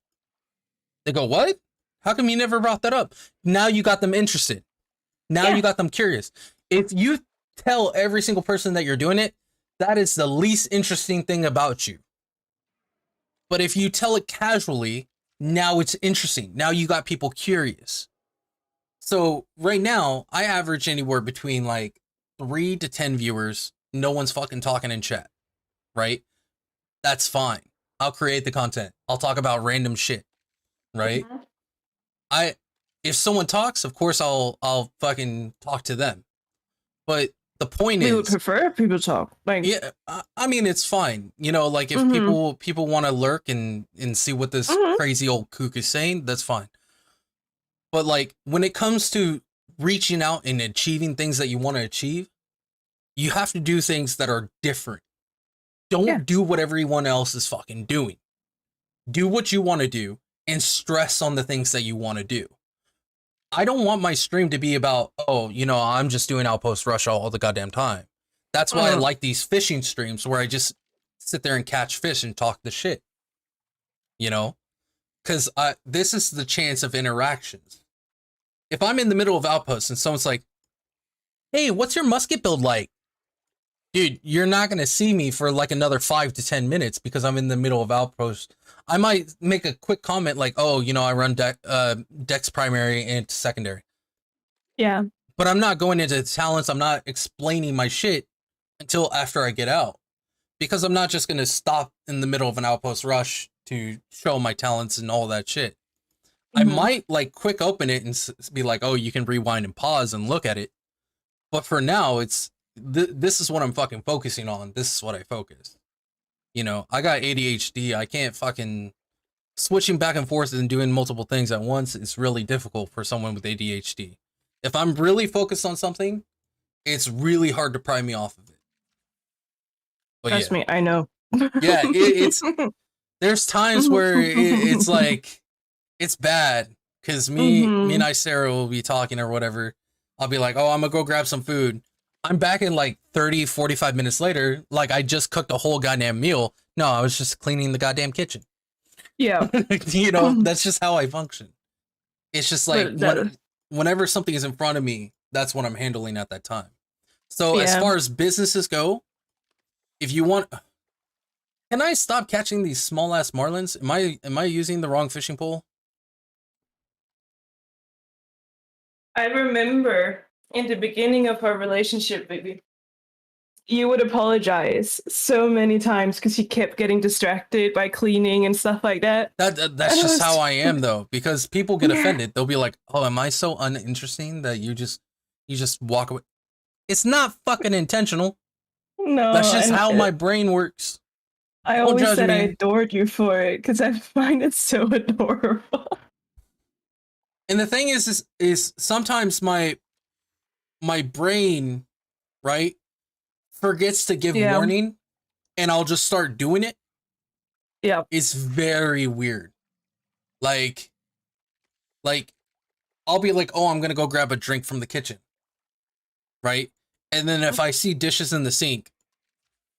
They go, what? How come you never brought that up? Now you got them interested. Now you got them curious. If you tell every single person that you're doing it, that is the least interesting thing about you. But if you tell it casually, now it's interesting. Now you got people curious. So right now, I average anywhere between like 3 to 10 viewers. No one's fucking talking in chat, right? That's fine. I'll create the content. I'll talk about random shit, right? If someone talks, of course I'll fucking talk to them. But the point is, we would prefer people talk. Like, yeah, I mean, it's fine. You know, like if people want to lurk and see what this crazy old kook is saying, that's fine. But like when it comes to reaching out and achieving things that you want to achieve, you have to do things that are different. Don't do what everyone else is fucking doing. Do what you want to do and stress on the things that you want to do. I don't want my stream to be about, oh, you know, I'm just doing Outpost Rush all the goddamn time. That's why I like these fishing streams where I just sit there and catch fish and talk the shit. You know? Because this is the chance of interactions. If I'm in the middle of Outpost and someone's like, hey, what's your musket build like? Dude, you're not going to see me for like another 5 to 10 minutes because I'm in the middle of Outpost. I might make a quick comment like, oh, you know, I run Dex primary and secondary. Yeah. But I'm not going into talents. I'm not explaining my shit until after I get out. Because I'm not just going to stop in the middle of an Outpost Rush to show my talents and all that shit. I might like quick open it and be like, oh, you can rewind and pause and look at it. But for now, it's this is what I'm fucking focusing on. This is what I focus. You know, I got ADHD. I can't fucking switching back and forth and doing multiple things at once. It's really difficult for someone with ADHD. If I'm really focused on something, it's really hard to pry me off of it. But trust me, I know. Yeah, it's there's times where it's like it's bad because me and Sarah will be talking or whatever. I'll be like, oh, I'm gonna go grab some food. I'm back in like 30, 45 minutes later. Like I just cooked a whole goddamn meal. No, I was just cleaning the goddamn kitchen. Yeah. You know, that's just how I function. It's just like whenever something is in front of me, that's what I'm handling at that time. So as far as businesses go, if you want, can I stop catching these small ass marlins? Am I using the wrong fishing pole? I remember in the beginning of our relationship, baby, you would apologize so many times because you kept getting distracted by cleaning and stuff like that. That's just how I am though, because people get offended. They'll be like, "Oh, am I so uninteresting that you just walk away?" It's not fucking intentional. No, that's just how my brain works. I always said I adored you for it because I find it so adorable. And the thing is sometimes my brain, right, forgets to give warning, and I'll just start doing it. Yeah, it's very weird. Like I'll be like, oh, I'm gonna go grab a drink from the kitchen, right? And then if I see dishes in the sink,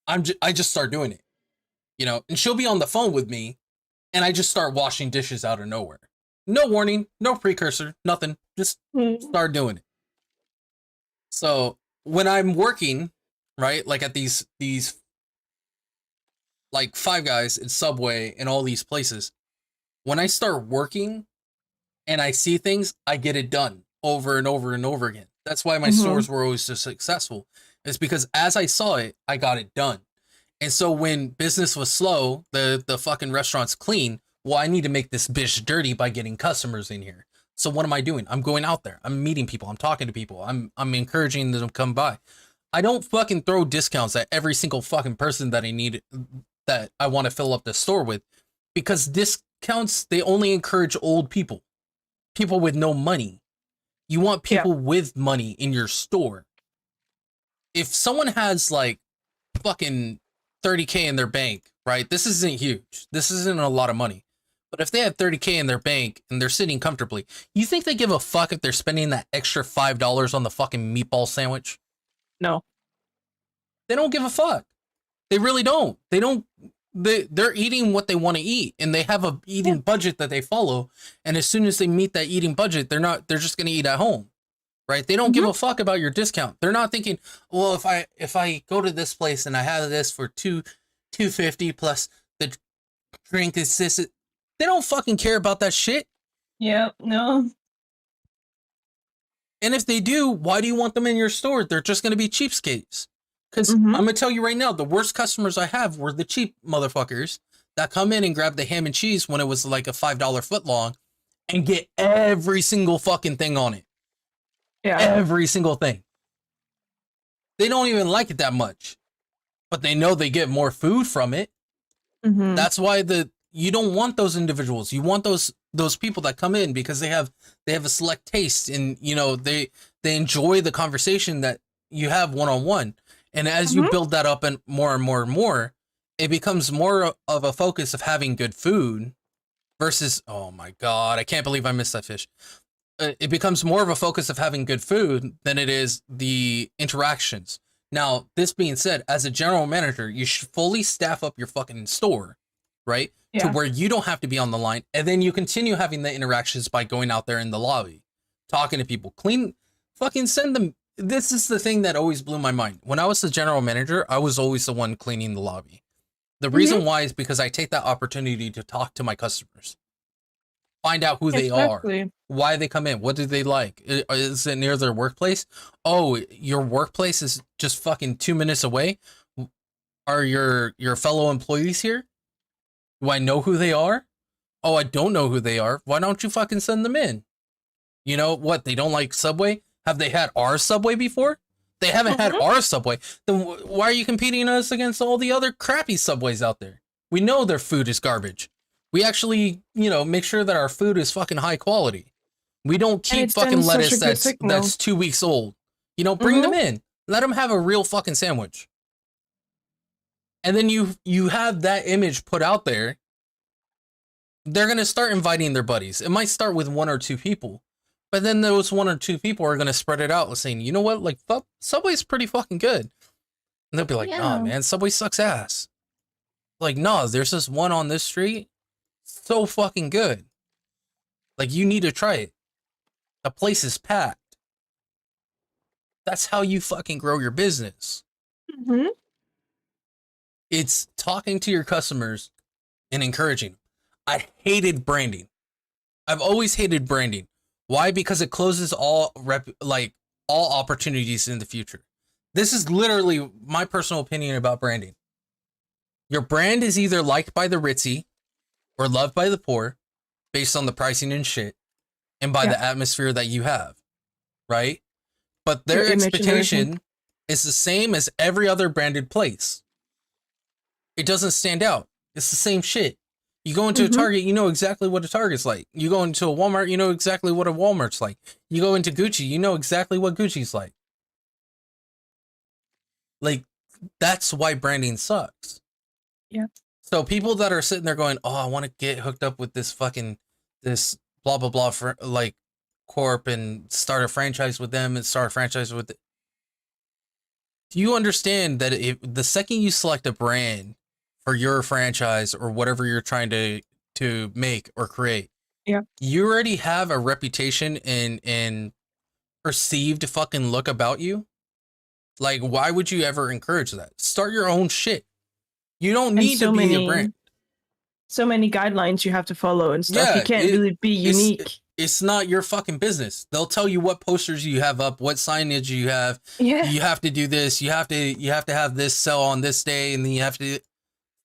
I just start doing it, you know. And she'll be on the phone with me, and I just start washing dishes out of nowhere. No warning, no precursor, nothing. Just start doing it. So when I'm working, right, like at these like Five Guys and Subway and all these places, when I start working and I see things, I get it done over and over and over again. That's why my stores were always so successful. It's because as I saw it, I got it done. And so when business was slow, the fucking restaurant's clean. Well, I need to make this bitch dirty by getting customers in here. So what am I doing? I'm going out there. I'm meeting people. I'm talking to people. I'm encouraging them to come by. I don't fucking throw discounts at every single fucking person that I need, that I want to fill up the store with, because discounts, they only encourage old people, people with no money. You want people with money in your store. If someone has like fucking 30K in their bank, right? This isn't huge. This isn't a lot of money. But if they have 30K in their bank and they're sitting comfortably, you think they give a fuck if they're spending that extra $5 on the fucking meatball sandwich? No. They don't give a fuck. They really don't. They don't. They're eating what they want to eat, and they have a eating budget that they follow. And as soon as they meet that eating budget, they're just going to eat at home, right? They don't give a fuck about your discount. They're not thinking, well, if I go to this place and I have this for $250 plus the drink is this. They don't fucking care about that shit. Yeah, no. And if they do, why do you want them in your store? They're just going to be cheapskates. Because I'm going to tell you right now, the worst customers I have were the cheap motherfuckers that come in and grab the ham and cheese when it was like a $5 foot long and get every single fucking thing on it. Yeah. Every single thing. They don't even like it that much, but they know they get more food from it. That's why you don't want those individuals. You want those people that come in because they have a select taste, and you know they enjoy the conversation that you have one-on-one. And as you build that up and more and more and more, it becomes more of a focus of having good food versus, oh my God, I can't believe I missed that fish. It becomes more of a focus of having good food than it is the interactions. Now, this being said, as a general manager, you should fully staff up your fucking store, right? Yeah. To where you don't have to be on the line. And then you continue having the interactions by going out there in the lobby, talking to people, fucking send them. This is the thing that always blew my mind. When I was the general manager, I was always the one cleaning the lobby. The reason why is because I take that opportunity to talk to my customers. Find out who they are, why they come in, what do they like? Is it near their workplace? Oh, your workplace is just fucking 2 minutes away. Are your fellow employees here? Do I know who they are? Oh, I don't know who they are. Why don't you fucking send them in? You know what? They don't like Subway? Have they had our Subway before? They haven't had our Subway. Then why are you competing us against all the other crappy Subways out there? We know their food is garbage. We actually, make sure that our food is fucking high quality. We don't keep fucking lettuce that's 2 weeks old. Bring them in. Let them have a real fucking sandwich. And then you have that image put out there. They're going to start inviting their buddies. It might start with 1 or 2 people. But then those 1 or 2 people are going to spread it out saying, you know what? Like, Subway's pretty fucking good. And they'll be like, nah, man, Subway sucks ass. Like, no, there's this one on this street. So fucking good. Like, you need to try it. The place is packed. That's how you fucking grow your business. It's talking to your customers and encouraging them. I hated branding. I've always hated branding. Why? Because it closes all opportunities in the future. This is literally my personal opinion about branding. Your brand is either liked by the ritzy or loved by the poor based on the pricing and shit and by the atmosphere that you have, right? But their expectation is the same as every other branded place. It doesn't stand out. It's the same shit. You go into a Target, you know exactly what a Target's like. You go into a Walmart, you know exactly what a Walmart's like. You go into Gucci, you know exactly what Gucci's like. Like, that's why branding sucks. Yeah. So people that are sitting there going, oh, I want to get hooked up with this blah, blah, blah, for like corp and start a franchise with them and start a franchise with it. Do you understand that if the second you select a brand for your franchise or whatever you're trying to make or create, you already have a reputation and perceived fucking look about you? Like, why would you ever encourage that? Start your own shit. You don't need to be a brand. So many guidelines you have to follow and stuff. You can't really be unique. It's not your fucking business. They'll tell you what posters you have up, what signage you have. Yeah. You have to do this. You have to have this sell on this day, and then you have to.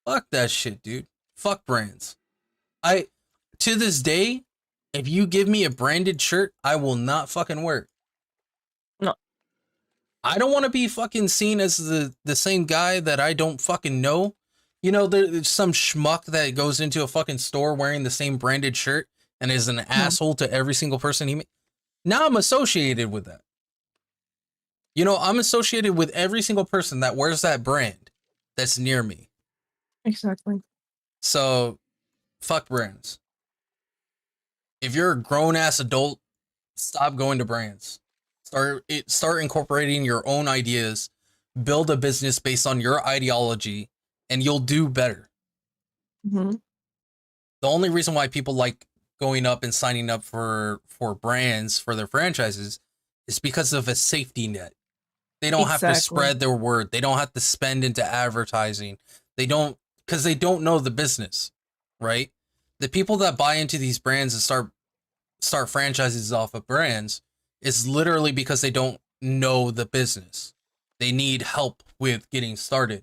Fuck that shit, dude. Fuck brands. To this day, if you give me a branded shirt, I will not fucking wear it. No. I don't want to be fucking seen as the same guy that I don't fucking know. There's some schmuck that goes into a fucking store wearing the same branded shirt and is an asshole to every single person he meets. Now I'm associated with that. I'm associated with every single person that wears that brand that's near me. Exactly. So, fuck brands. If you're a grown-ass adult, stop going to brands. Start incorporating your own ideas. Build a business based on your ideology and you'll do better. Mm-hmm. The only reason why people like going up and signing up for brands for their franchises is because of a safety net. They don't have to Exactly. spread their word. They don't have to spend into advertising. They don't, because they don't know the business, right? The people that buy into these brands and start franchises off of brands is literally because they don't know the business. They need help with getting started.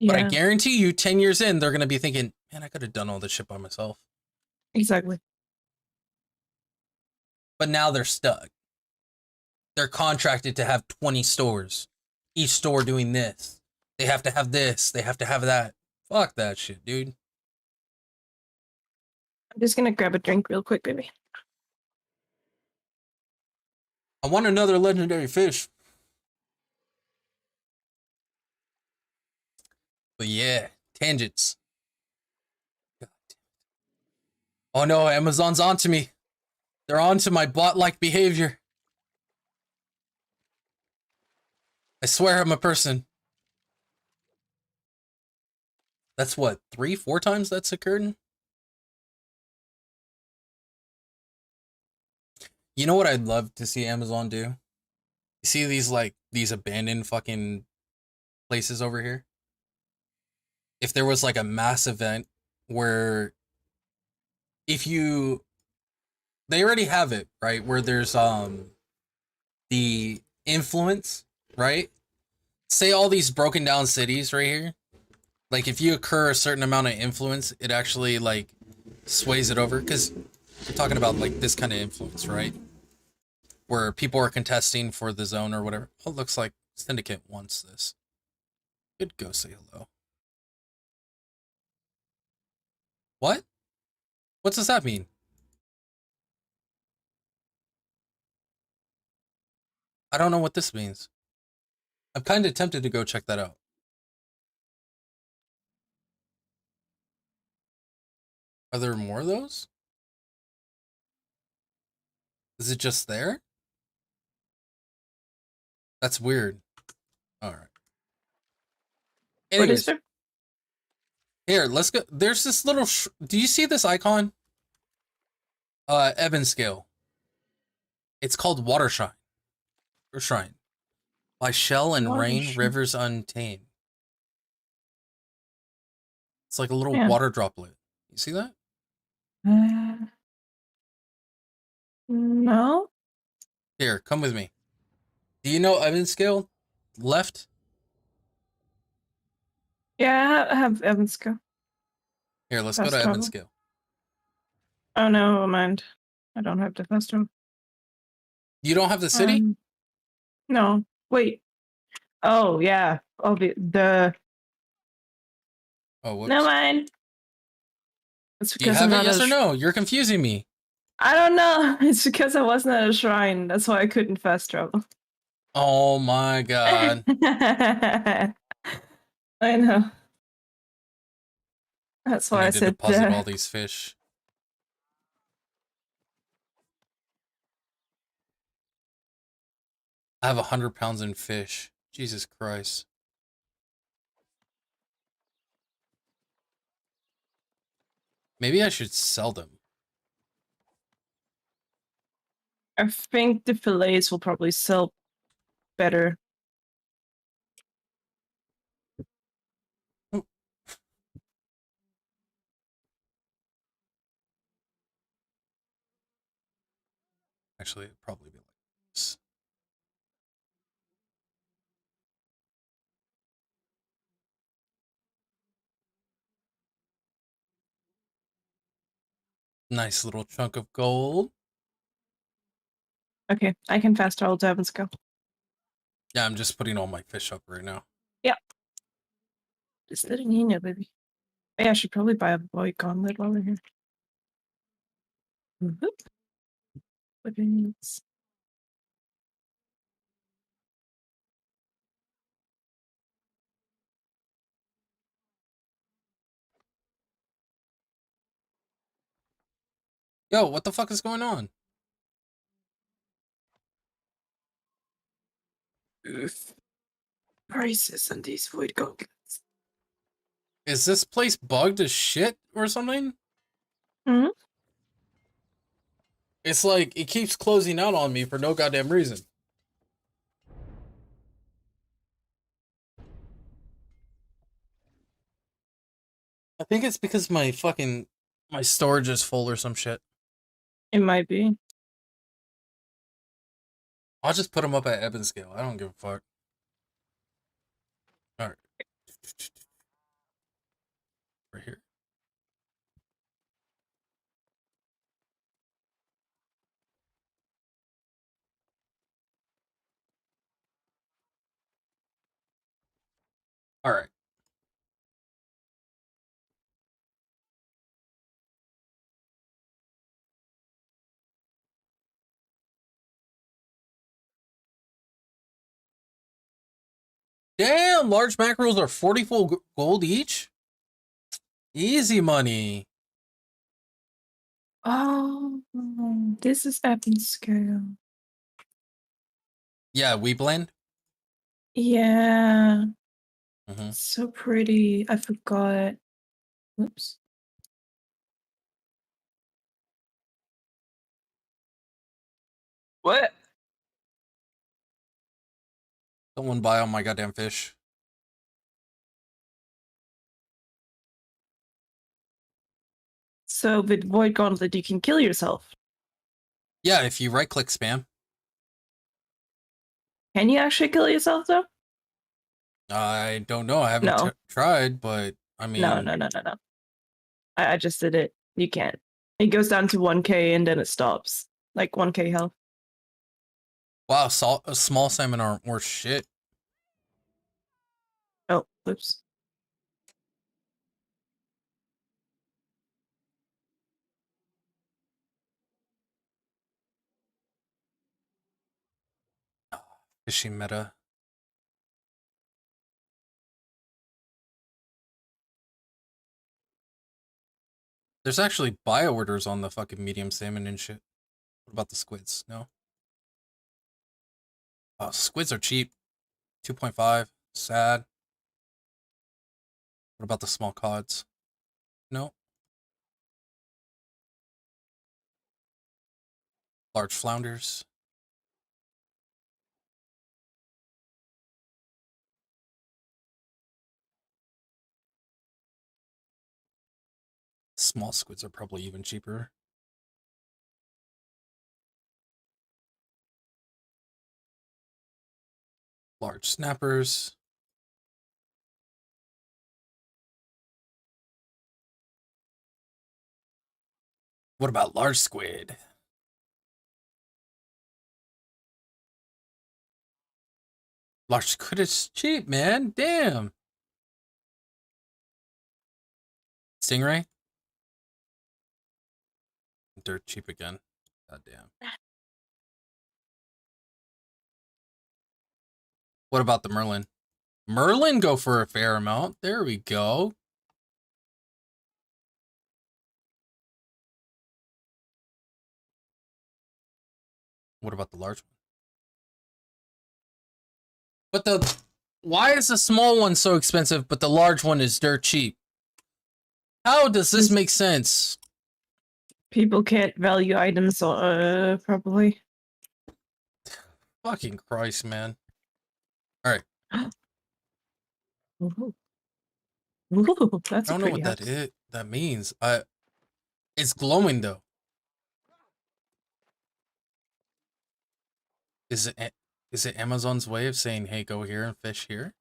But I Yeah, guarantee you 10 years in, they're going to be thinking, man, I could have done all this shit by myself. exactly. But now they're stuck. They're contracted to have 20 stores, each store doing this. They have to have this. They have to have that. Fuck that shit, dude. I'm just gonna grab a drink real quick, baby. I want another legendary fish. But yeah, tangents. God. Oh no, Amazon's onto me. They're onto my bot-like behavior. I swear I'm a person. That's what, 3-4 times that's occurred? You know what I'd love to see Amazon do? You see these abandoned fucking places over here? If there was like a mass event where if you they already have it, right? Where there's the influence, right? Say all these broken down cities right here. Like if you occur a certain amount of influence, it actually like sways it over cuz we're talking about like this kind of influence, right? Where people are contesting for the zone or whatever. Oh, it looks like Syndicate wants this. Could go say hello. What? What does that mean? I don't know what this means. I'm kind of tempted to go check that out. Are there more of those? Is it just there? That's weird. All right. What is Anyways, there? here, let's go. There's this little. Do you see this icon? Ebon scale. It's called Water Shrine. Or Shrine. By Shell and Water Rain, shrine. Rivers Untamed. It's like a little Yeah. water droplet. You see that? No. Here, come with me. Do you know Ebon scale? Left? Yeah, I have Evans go. Here, let's go to Fast Ebon travel. scale. Oh no, never mind. I don't have the fast travel. You don't have the city? No. Wait. Oh yeah. Oh the. Oh, Never whoops. mind. It's Do you because I'm have it? not Yes a. or no? You're confusing me. I don't know. It's because I wasn't at a shrine. That's why I couldn't fast travel. Oh my god. I know. That's I why I need to said deposit all these fish. I have 100 pounds in fish. Jesus Christ. Maybe I should sell them. I think the fillets will probably sell better. Oh, actually, it'd probably be like this. Nice little chunk of gold. Okay, I can fast travel to Evans go. Yeah, I'm just putting all my fish up right now. Yep. Just letting you know, baby. Hey, I should probably buy a boy gauntlet while we're here. Weapons. Yo, what the fuck is going on? Prices on these void gauntlets. Is this place bugged as shit or something? Mhm. It's like it keeps closing out on me for no goddamn reason. I think it's because my storage is full or some shit. It might be. I'll just put them up at Eben scale. I don't give a fuck. All right. Right here. All right. Damn, large mackerels are 40 full gold each? Easy money. Oh, this is Evan scale. Yeah, we blend. Yeah, Mm-hmm. so pretty. I forgot. Oops. What? Someone buy all my goddamn fish. So with Void Gauntlet, you can kill yourself. Yeah, if you right click spam. Can you actually kill yourself though? I don't know. I haven't No. tried, but I No, mean, no, no, no, no. I just did it. You can't. It goes down to 1k and then it stops. Like 1k health. wow, small salmon aren't worth shit. Oh, oops. Fishing meta. There's actually buy orders on the fucking medium salmon and shit. What about the squids? No. Oh, squids are cheap. 2.5. Sad. What about the small cods? No. Large flounders. Small squids are probably even cheaper. Large snappers. What about large squid? Large squid is cheap, man. Damn. Stingray? Dirt cheap again. God damn. What about the Merlin? Merlin go for a fair amount. There we go. What about the large one? But why is the small one so expensive, but the large one is dirt cheap? How does this make sense? People can't value items properly. Fucking Christ, man. All right. Ooh. Ooh, that's I a don't know pretty what that house. is. That means. It's glowing though. Is it Amazon's way of saying, "Hey, go here and fish here"?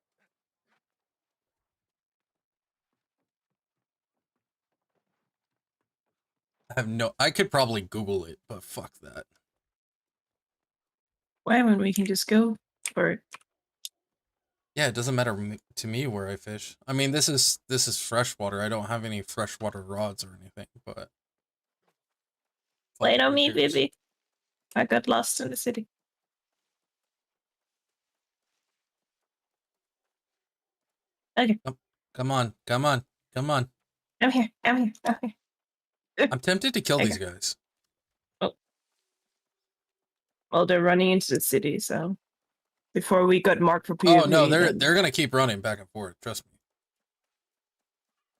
I have no. I could probably Google it, but fuck that. Why when we can just go for it? Yeah, it doesn't matter to me where I fish. I mean, this is freshwater. I don't have any freshwater rods or anything, but fuck Wait it, on who me, cares? baby. I got lost in the city. Okay, Come on, come on, come on. I'm here. I'm here. I'm here. I'm tempted to kill Okay. these guys. Oh, well, they're running into the city, so before we got marked for Oh no, PvP, then they're gonna keep running back and forth. Trust me.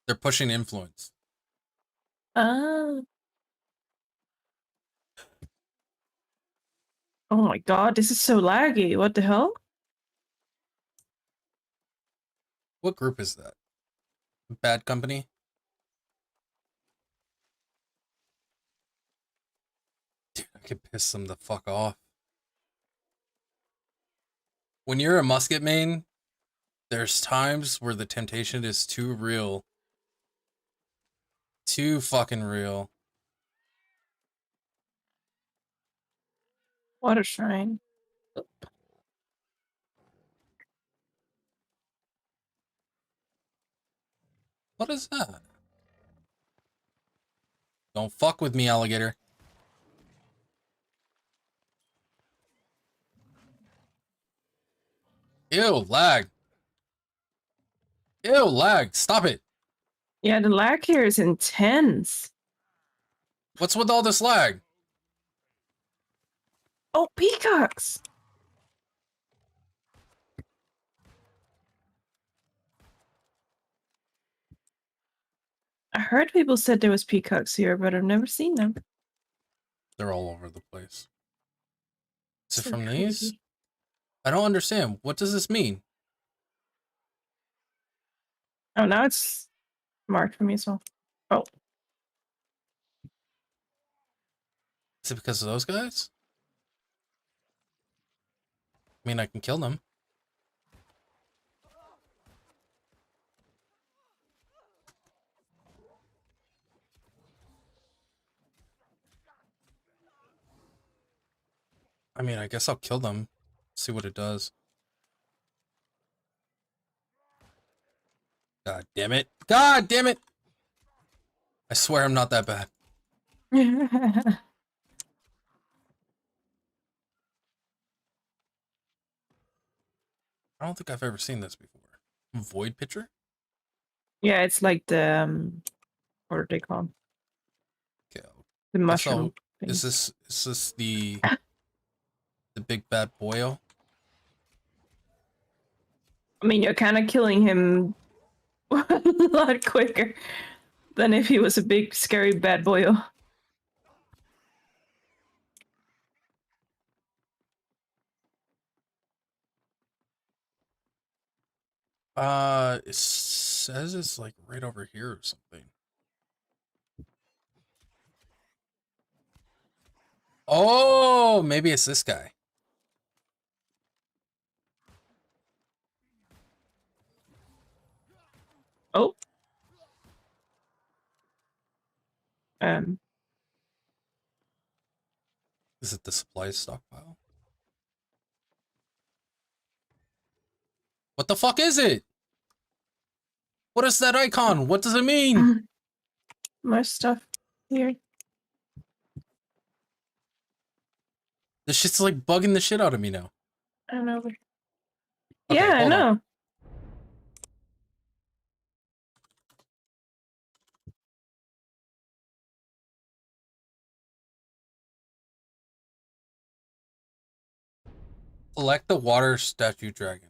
They're pushing influence. Ah. Oh my god, this is so laggy. What the hell? What group is that? Bad Company? Dude, I could piss them the fuck off. When you're a musket main, there's times where the temptation is too real. Too fucking real. Water shrine. What is that? Don't fuck with me, alligator. Ew, lag. Ew, lag. Stop it. Yeah, the lag here is intense. What's with all this lag? Oh, peacocks! I heard people said there was peacocks here, but I've never seen them. They're all over the place. Is it So from these? crazy. I don't understand. What does this mean? Oh, now it's marked for me as well. Oh, Is it because of those guys? I mean, I can kill them. I mean, I guess I'll kill them. See what it does. God damn it. God damn it! I swear I'm not that bad. I don't think I've ever seen this before. Void Pitcher? yeah, it's like the what are they called? Okay. The Guess I'll, mushroom. is this the big bad boyo? I mean, you're kind of killing him a lot quicker than if he was a big, scary bad boy. It says it's like right over here or something. Oh, maybe it's this guy. Oh. Um. Is it the supply stockpile? What the fuck is it? What is that icon? What does it mean? More stuff here. This shit's like bugging the shit out of me now. I don't know. Okay, Yeah, I hold on. know. Select the water statue dragon.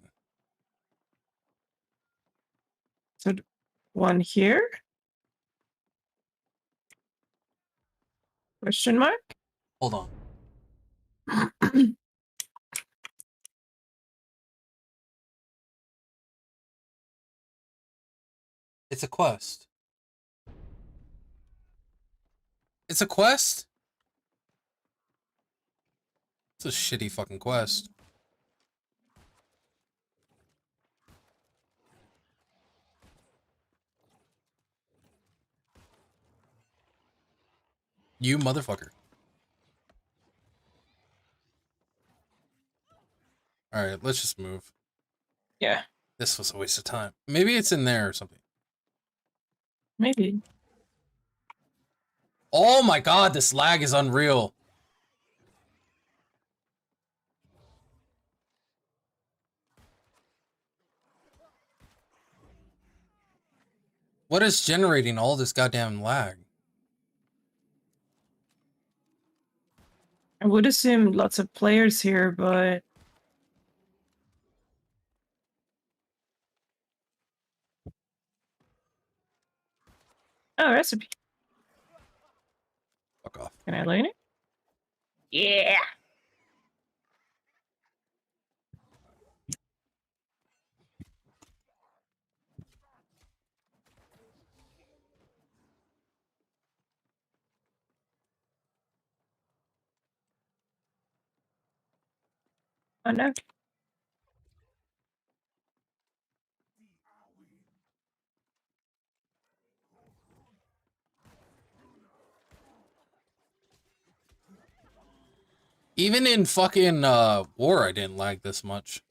So one here? Question mark? Hold on. It's a quest. It's a quest? It's a shitty fucking quest. You motherfucker. Alright, let's just move. Yeah, This was a waste of time. Maybe it's in there or something. maybe. Oh my god, this lag is unreal. What is generating all this goddamn lag? I would assume lots of players here, but Oh, recipe. Fuck off. Can I learn it? Yeah. Oh no. Even in fucking war, I didn't lag this much.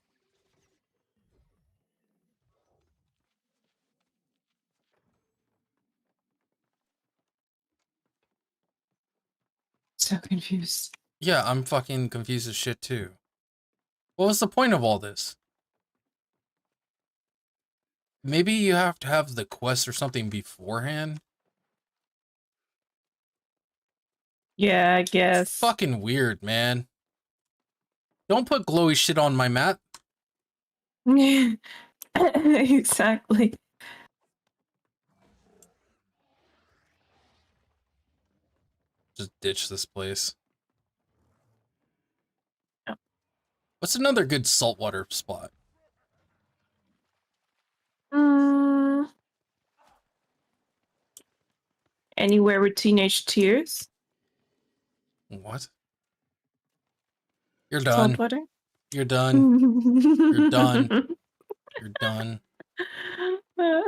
So confused. Yeah, I'm fucking confused as shit too. What was the point of all this? Maybe you have to have the quest or something beforehand? Yeah, I It's guess. fucking weird, man. Don't put glowy shit on my map. Exactly. Just ditch this place. Oh. What's another good saltwater spot? Mm, anywhere with teenage tears? What? You're done. Saltwater? You're done. You're done. You're done. Oh,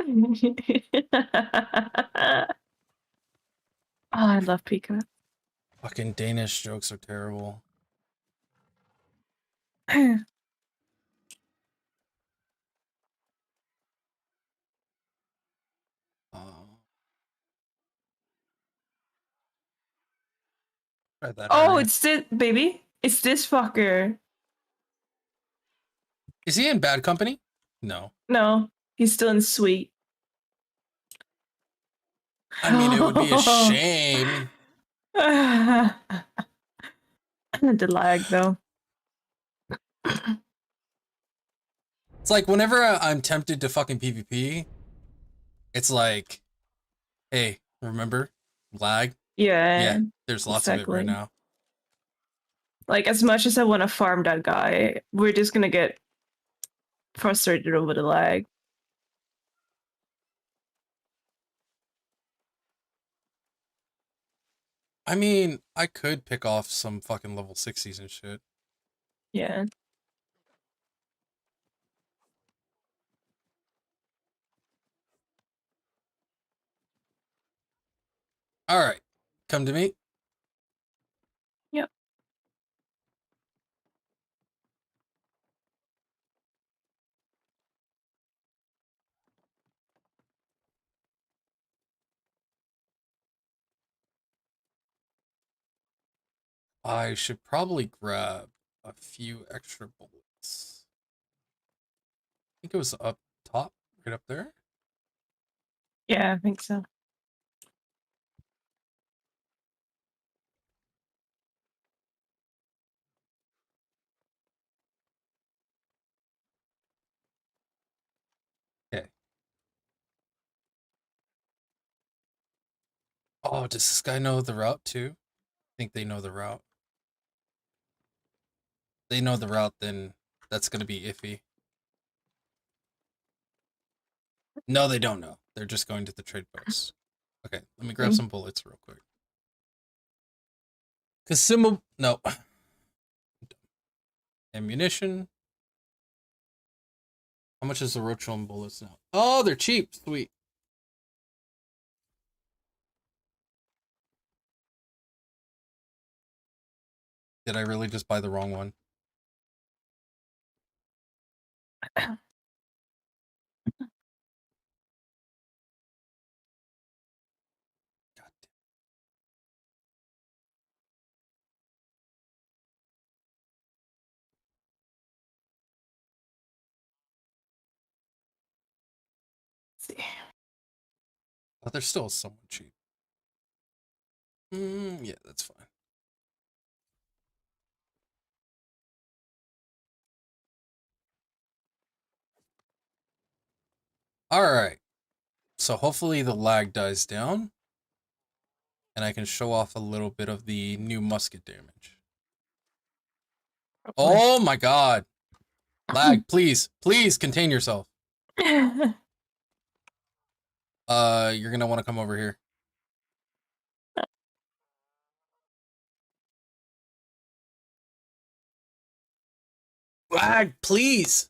I love Pika. Fucking Danish jokes are terrible. Try that Oh, area. it's this baby. It's this fucker. Is he in bad company? No. No, he's still in sweet. I mean, it would be a shame. The lag, though. It's like whenever I'm tempted to fucking PvP, it's like, hey, remember? Lag? Yeah, Yeah, there's lots of it right exactly. now. Like, as much as I want to farm that guy, we're just gonna get frustrated over the lag. I mean, I could pick off some fucking level 60s and shit. Yeah. Alright, come to me. Yep. I should probably grab a few extra bullets. I think it was up top, right up there. Yeah, I think so. Okay. Oh, does this guy know the route too? I think they know the route. They know the route, then that's gonna be iffy. No, they don't know. They're just going to the trade post. Okay, let me grab some bullets real quick. Consumable. No. Ammunition. How much is the Roachon bullets now? Oh, they're cheap. Sweet. Did I really just buy the wrong one? God damn. See. Oh, they're still somewhat cheap. Yeah, that's fine. All right. So hopefully the lag dies down and I can show off a little bit of the new musket damage. Oh my god. Lag, please, please contain yourself. You're gonna want to come over here. Lag, please.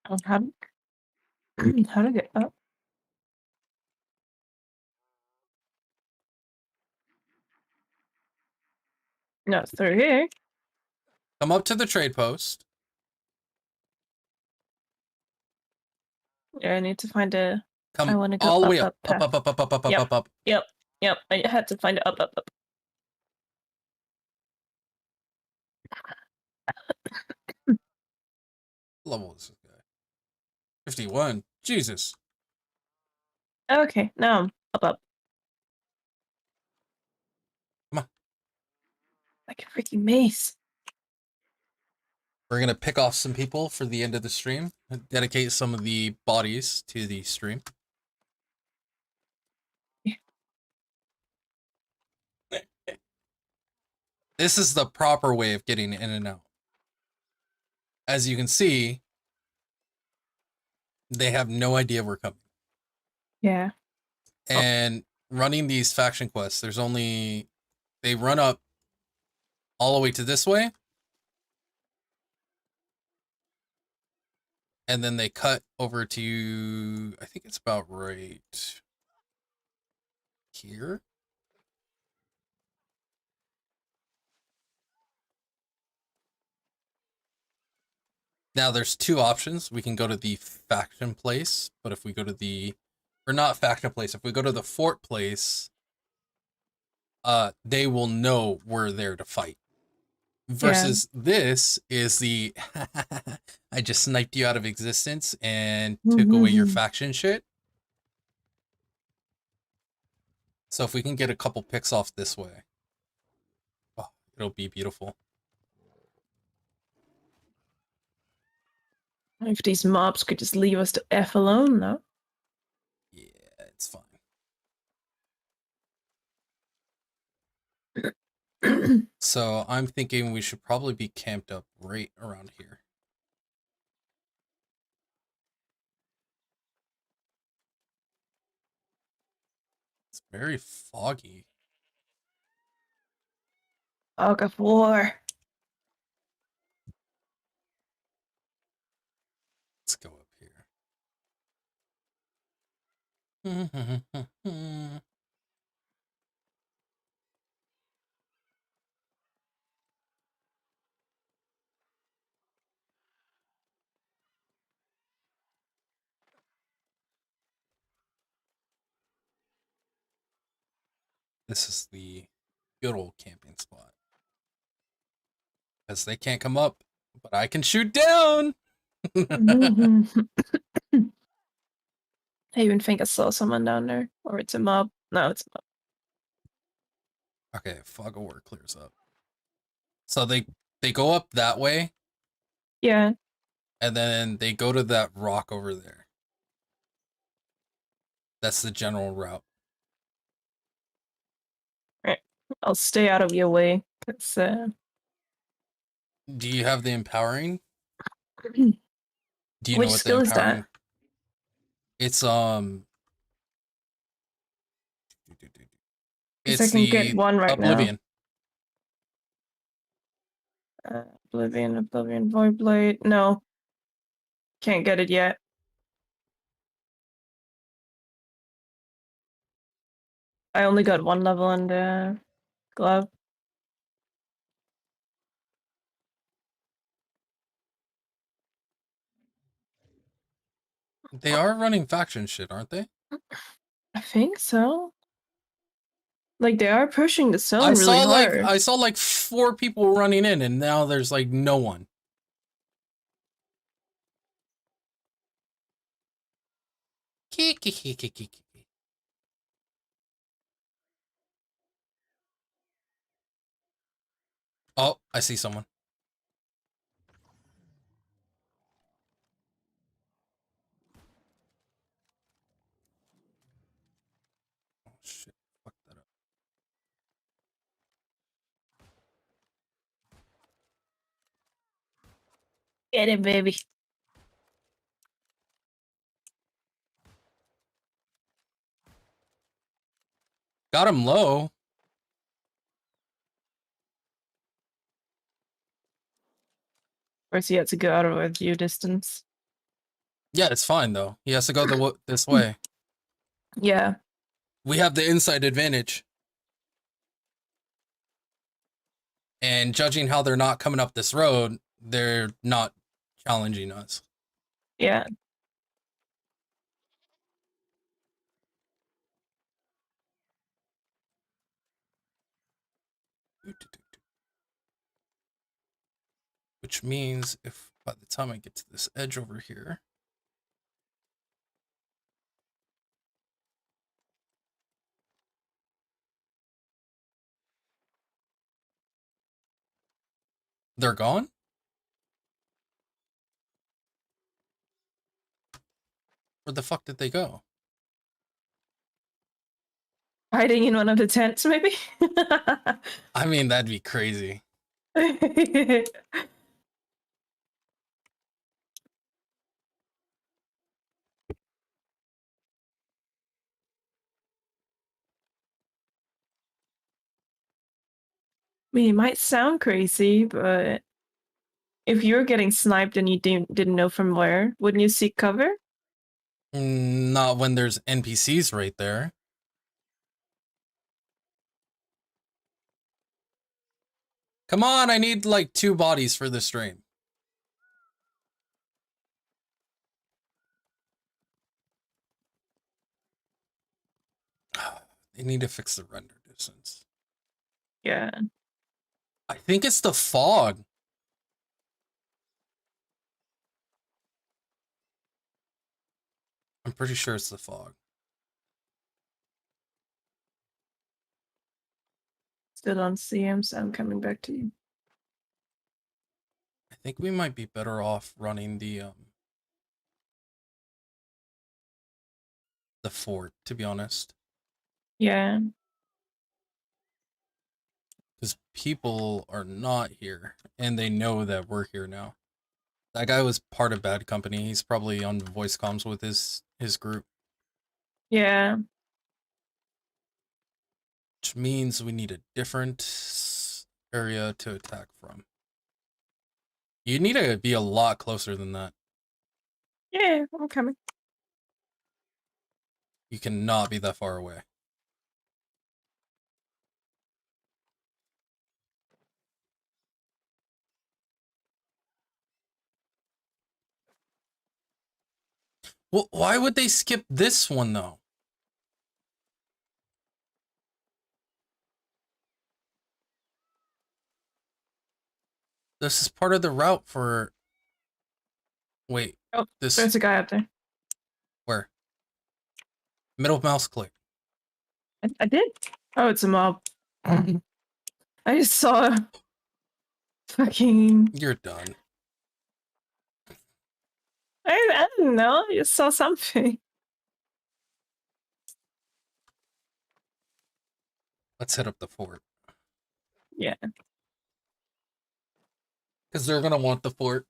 How how to get up? No, it's through here. Come up to the trade post. Yeah, I need to find a. I Come want to go all the up, way up. up, Up, path. up, up, up, up, up, Yep. up, up. Yep, yep. I had to find it up, up, up. Level is this guy. 51. Jesus. Okay, now I'm up, up. Come on. Like a freaking mace. We're gonna pick off some people for the end of the stream. Dedicate some of the bodies to the stream. This is the proper way of getting in and out. As you can see, they have no idea we're coming. Yeah. And running these faction quests, there's only... They run up all the way to this way. And then they cut over to... I think it's about right here. Now there's two options. We can go to the faction place, but if we go to the... Or not faction place. If we go to the fort place, they will know we're there to fight. Versus this is the I just sniped you out of existence and took away your faction shit. So if we can get a couple picks off this way, oh, it'll be beautiful. If these mobs could just leave us to F alone, though. Yeah, it's fine. So I'm thinking we should probably be camped up right around here. It's very foggy. Fog of war. Let's go up here. This is the good old camping spot. Because they can't come up, but I can shoot down! I even think I saw someone down there. Or it's a mob. No, it's a mob. Okay, fog of war clears up. So they go up that way, Yeah. and then they go to that rock over there. That's the general route. Right. I'll stay out of your way. Cause, Do you have the empowering? which Do you know what the skill is that? empowering? It's Because I it's can the get one right Oblivion. now. Oblivion, Void Blade. No. Can't get it yet. I only got one level on the glove. They are running faction shit, aren't they? I think so. Like they are pushing the zone really hard. I saw like 4 people running in, and now there's like no one. Oh, I see someone. Get it, baby. Got him low. Of course, he had to go out of a view distance. Yeah, it's fine though. He has to go this way. Yeah. We have the inside advantage. And judging how they're not coming up this road, they're not challenging us. Yeah. Which means if by the time I get to this edge over here, they're gone? Where the fuck did they go? Hiding in one of the tents, maybe? I mean, that'd be crazy. I mean, it might sound crazy, but if you're getting sniped and you didn't know from where, wouldn't you seek cover? Not when there's NPCs right there. Come on, I need like 2 bodies for this stream. They need to fix the render distance. Yeah. I think it's the fog. I'm pretty sure it's the fog. Still don't see him, so I'm coming back to you. I think we might be better off running the fort, to be honest. Yeah. Because people are not here, and they know that we're here now. That guy was part of Bad Company. He's probably on voice comms with his group. Yeah. Which means we need a different area to attack from. You need to be a lot closer than that. Yeah, I'm coming. You cannot be that far away. Well, why would they skip this one, though? This is part of the route for... Wait. Oh, This... there's a guy up there. Where? Middle mouse click. I did. Oh, it's a mob. I just saw fucking... You're done. I don't know. I just saw something. Let's hit up the fort. Yeah. Because they're going to want the fort.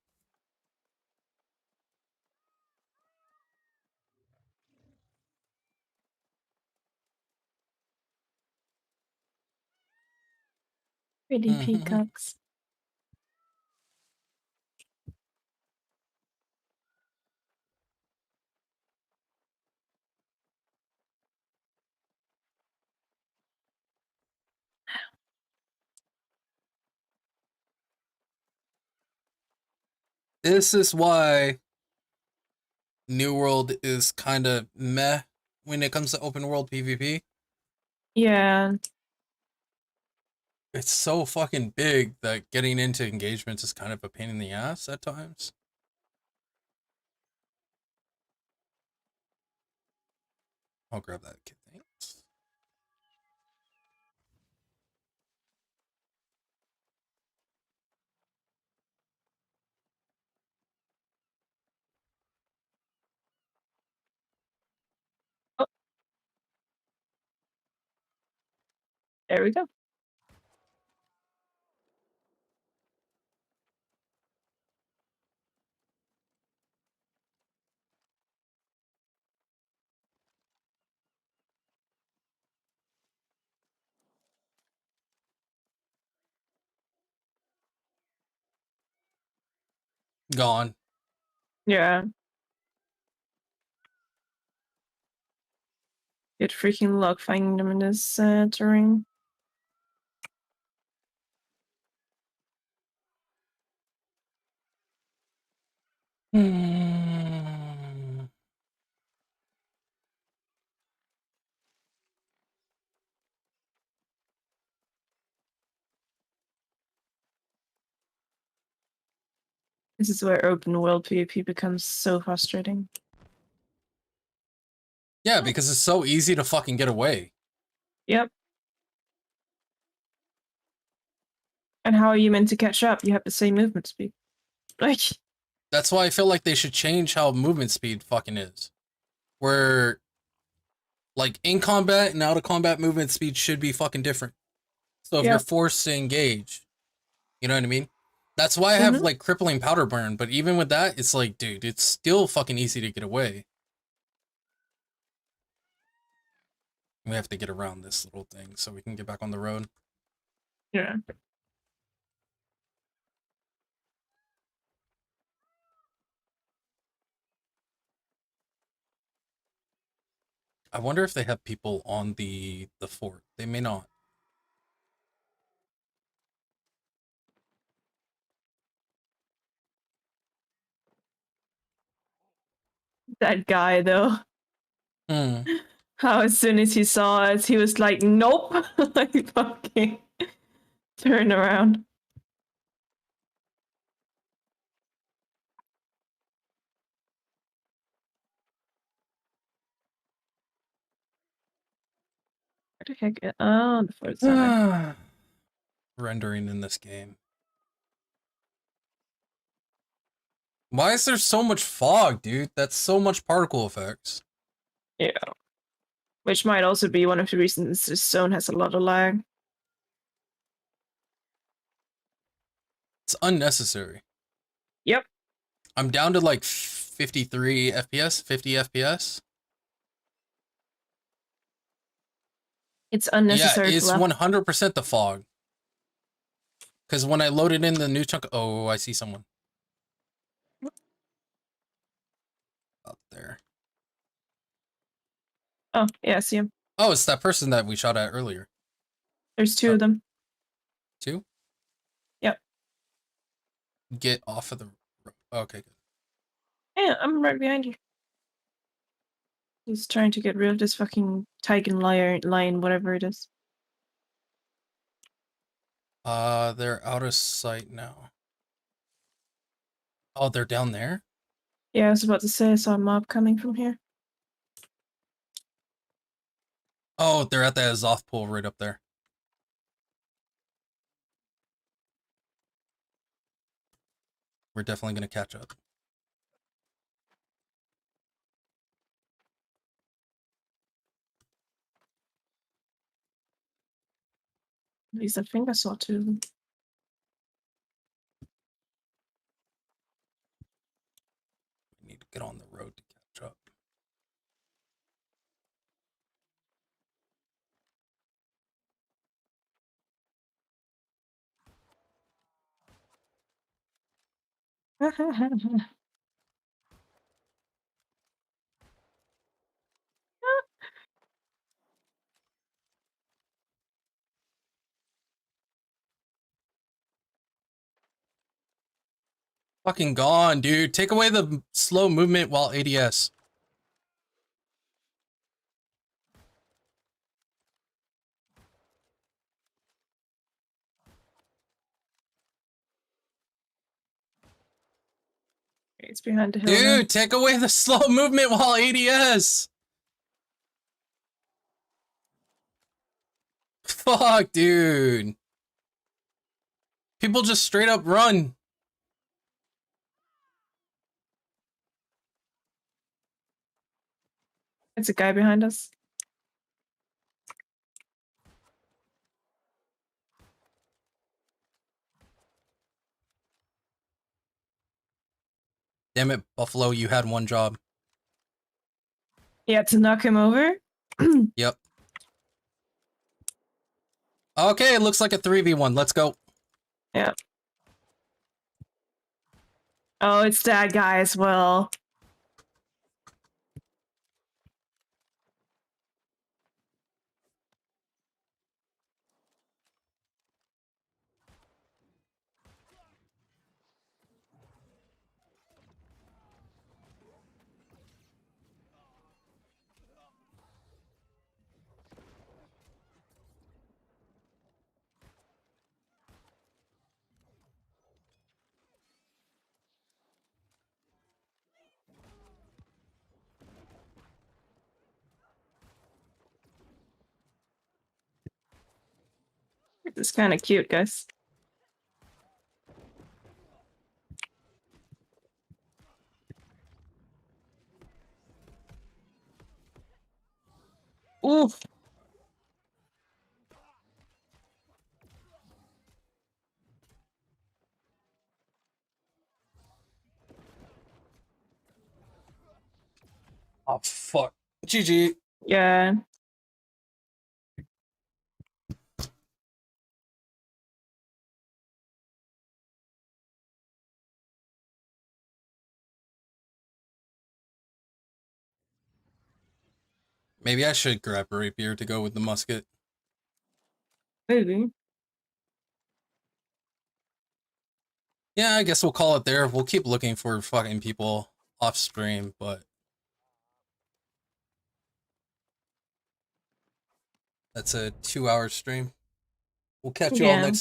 Pretty peacocks. This is why New World is kind of meh when it comes to open world PvP. Yeah. It's so fucking big that getting into engagements is kind of a pain in the ass at times. I'll grab that kid. Thanks. Oh, there we go. gone. Yeah. Get freaking luck finding them in this terrain. This is where open world PvP becomes so frustrating. Yeah, because it's so easy to fucking get away. Yep. And how are you meant to catch up? You have the same movement speed. Like, That's why I feel like they should change how movement speed fucking is. Where, like, in combat and out of combat movement speed should be fucking different. So if you're forced to engage, you know what I mean? That's why I have, like, crippling powder burn. But even with that, it's like, dude, it's still fucking easy to get away. We have to get around this little thing so we can get back on the road. Yeah. I wonder if they have people on the fort. They may not. That guy, though. How as soon as he saw us, he was like, nope. Like, fucking turn around. Where the heck? Oh, the Fort Center. Rendering in this game. Why is there so much fog, dude? That's so much particle effects. Yeah. Which might also be one of the reasons this zone has a lot of lag. It's unnecessary. Yep. I'm down to like 53 FPS, 50 FPS. It's unnecessary. Yeah, it's 100% the fog. Because when I loaded in the new chunk, oh, I see someone. Up there. Oh, yeah, I see him. Oh, it's that person that we shot at earlier. There's two of them. Two? Yep. Get off of the road. Okay, good. Yeah, I'm right behind you. He's trying to get rid of this fucking Tigan lion, whatever it is. They're out of sight now. Oh, they're down there? Yeah, I was about to say I saw a mob coming from here. Oh, they're at the Azoth pool right up there. We're definitely going to catch up. At least I think I saw two of them. We need to get on the road to catch up. Fucking gone, dude. Take away the slow movement while ADS. It's behind the hill. Dude, now. take away the slow movement while ADS. Fuck, dude. People just straight up run. It's a guy behind us. Damn it, Buffalo, you had one job. Yeah, to knock him over. Yep. Okay, it looks like a 3v1. Let's go. Yeah. Oh, it's that guy as well. It's kind of cute, guys. Oof. Oh fuck. GG. Yeah. Maybe I should grab a rapier to go with the musket. Maybe. Yeah, I guess we'll call it there. We'll keep looking for fucking people off stream, but that's a 2-hour stream. We'll catch you all Yeah. next time.